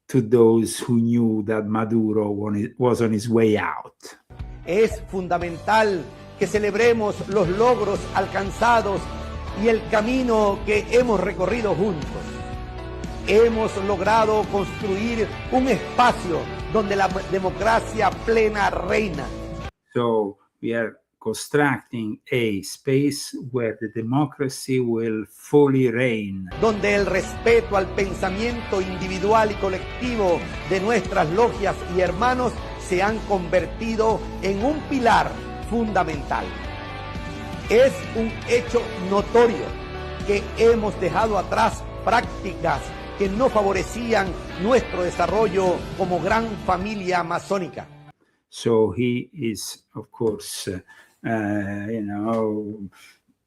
to those who knew that Maduro was on his way out. Es fundamental que celebremos los logros alcanzados y el camino que hemos recorrido juntos. Hemos logrado construir un espacio donde la democracia plena reina. So we are constructing a space where the democracy will fully reign. Donde el respeto al pensamiento individual y colectivo de nuestras logias y hermanos se han convertido en un pilar fundamental. Es un hecho notorio que hemos dejado atrás prácticas que no favorecían nuestro desarrollo como gran familia masónica. So he is, of course,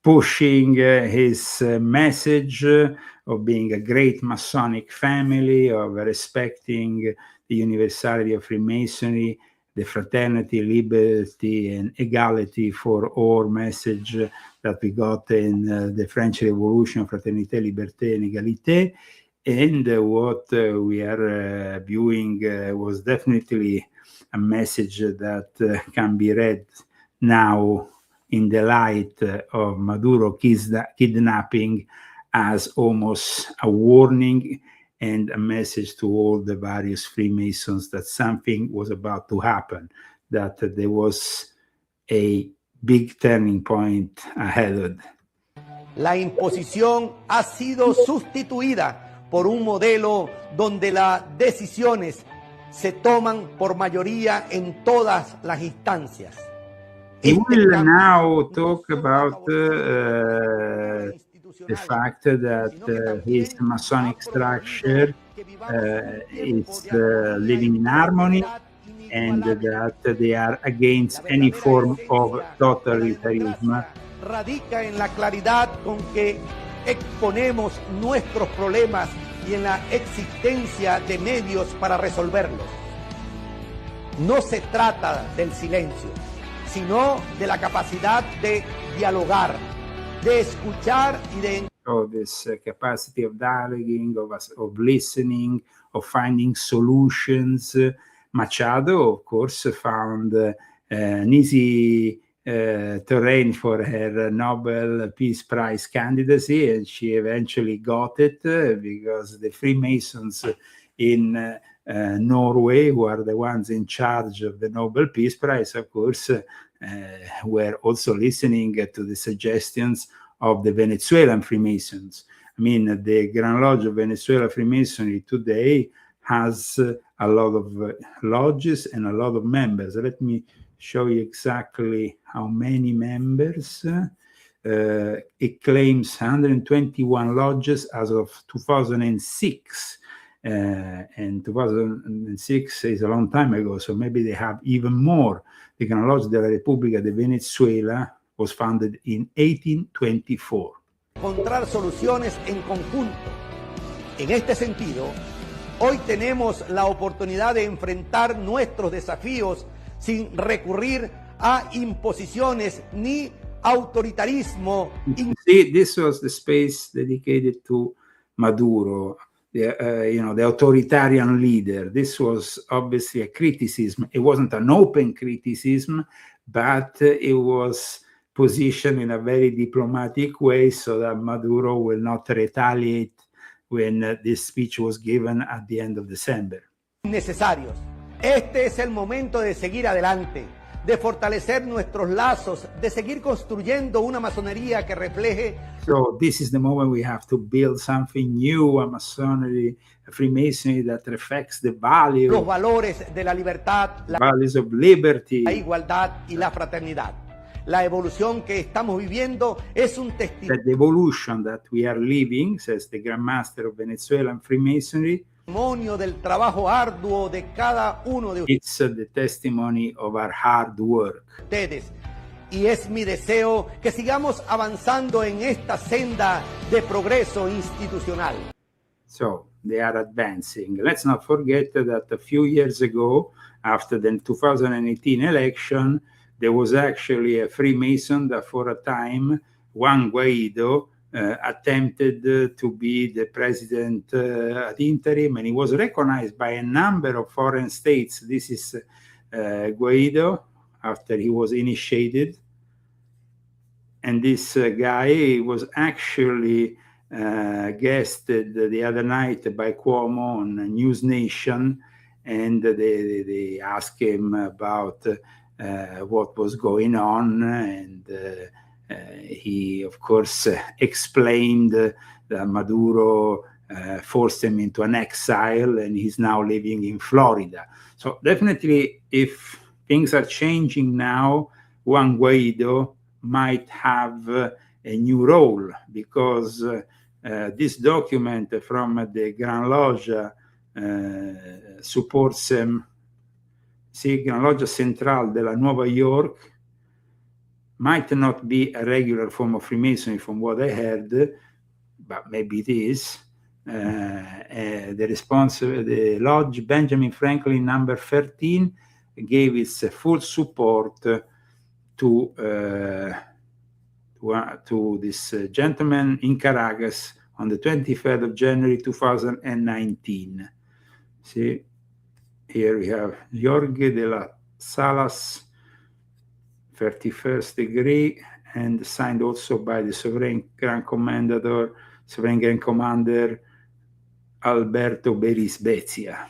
pushing his message of being a great Masonic family, of respecting the universality of Freemasonry, the fraternity, liberty, and equality for all message that we got in the French Revolution, Fraternité, Liberté, and Égalité. And what we are viewing was definitely a message that can be read now in the light of Maduro kidnapping as almost a warning and a message to all the various Freemasons that something was about to happen, that there was a big turning point ahead. La imposición ha sido sustituida por un modelo donde las decisiones se toman por mayoría en todas las instancias. We will now talk about the fact that his Masonic structure is living in harmony and that they are against any form of totalitarianism. Radica en la claridad con que exponemos nuestros problemas y en la existencia de medios para resolverlos. No se trata del silencio, sino de la capacidad de dialogar, de escuchar y de... So this capacity of dialoguing, of listening, of finding solutions. Machado, of course, found an easy terrain for her Nobel Peace Prize candidacy, and she eventually got it because the Freemasons in Norway, who are the ones in charge of the Nobel Peace Prize, of course, were also listening to the suggestions of the Venezuelan Freemasons. I mean, the Grand Lodge of Venezuela Freemasonry today has a lot of lodges and a lot of members. Let me show you exactly how many members. It claims 121 lodges as of 2006. and 2006 is a long time ago, so maybe they have even more. The Cronologia della Repubblica de Venezuela was founded in 1824. Encontrar soluciones en conjunto. En este sentido, hoy tenemos la oportunidad de enfrentar nuestros desafíos sin recurrir a imposiciones ni autoritarismo. See, this was the space dedicated to Maduro, the authoritarian leader. This was obviously a criticism. It wasn't an open criticism, but it was positioned in a very diplomatic way so that Maduro will not retaliate when this speech was given at the end of December. Necesarios. Este es el momento de seguir adelante, de fortalecer nuestros lazos, de seguir construyendo una masonería que refleje. So this is the moment we have to build something new, a Masonry, a Freemasonry that reflects the value, los valores de la libertad, la values of liberty, la igualdad y la fraternidad. La evolución que estamos viviendo es un testimonio. That the evolution that we are living, says the Grand Master of Venezuelan Freemasonry, Del trabajo arduo de cada uno de it's the testimony of our hard work. ustedes. Y es mi deseo que sigamos avanzando en esta senda de progreso institucional. So they are advancing. Let's not forget that a few years ago, after the 2018 election, there was actually a Freemason that for a time, Juan Guaido, attempted to be the president at interim, and he was recognized by a number of foreign states. This is Guaido, after he was initiated. And this guy was actually guested the other night by Cuomo on News Nation, and they asked him about what was going on, and he, of course, explained that Maduro forced him into an exile, and he's now living in Florida. So definitely, if things are changing now, Juan Guaido might have a new role, because this document from the Gran Logia supports him. See, Gran Logia Central della Nueva York might not be a regular form of Freemasonry from what I heard, but maybe it is. The lodge Benjamin Franklin number 13 gave its full support to this gentleman in Caracas on the 23rd of January 2019. See, here we have Jorge de las Salas, 31st degree, and signed also by the Sovereign Grand Commander Alberto Berisbezia.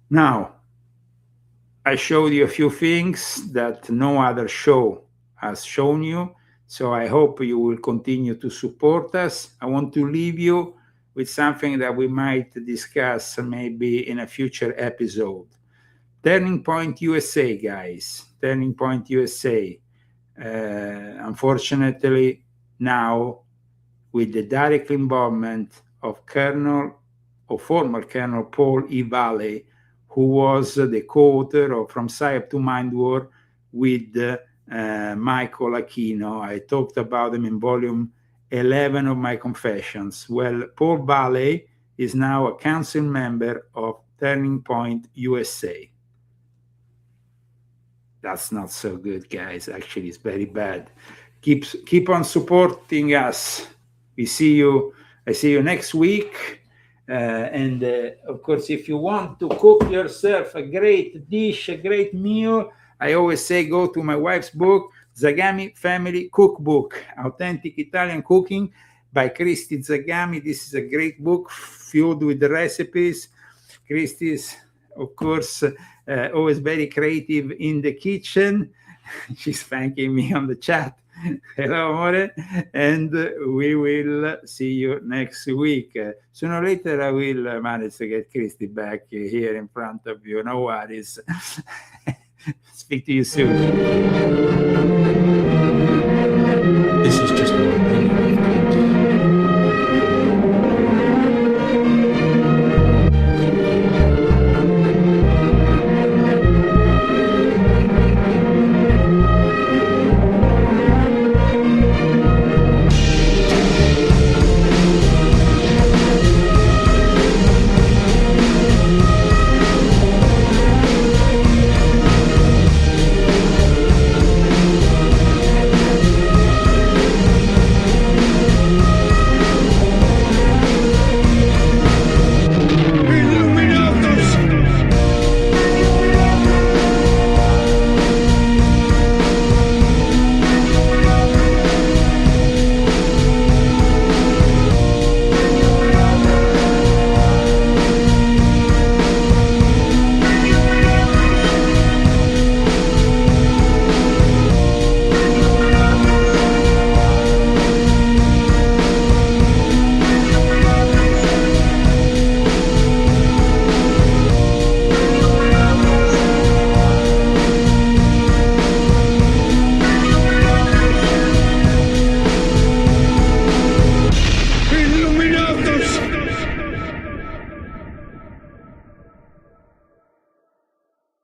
Now, I showed you a few things that no other show has shown you, so I hope you will continue to support us. I want to leave you with something that we might discuss maybe in a future episode. Turning Point USA, guys. Turning Point USA. Unfortunately, now, with the direct involvement of former Colonel Paul E. Valley, who was the co-author of From Psyop to Mind War with Michael Aquino. I talked about him in volume 11 of my Confessions. Well, Paul Valley is now a council member of Turning Point USA. That's not so good, guys. Actually, it's very bad. Keep on supporting us. I see you next week. And of course, if you want to cook yourself a great dish, a great meal, I always say go to my wife's book, Zagami Family Cookbook, Authentic Italian Cooking by Christy Zagami. This is a great book filled with the recipes. Christy's, of course, always very creative in the kitchen. She's thanking me on the chat. Hello, amore. And we will see you next week. Sooner or later, I will manage to get Christy back here in front of you. No worries. Speak to you soon.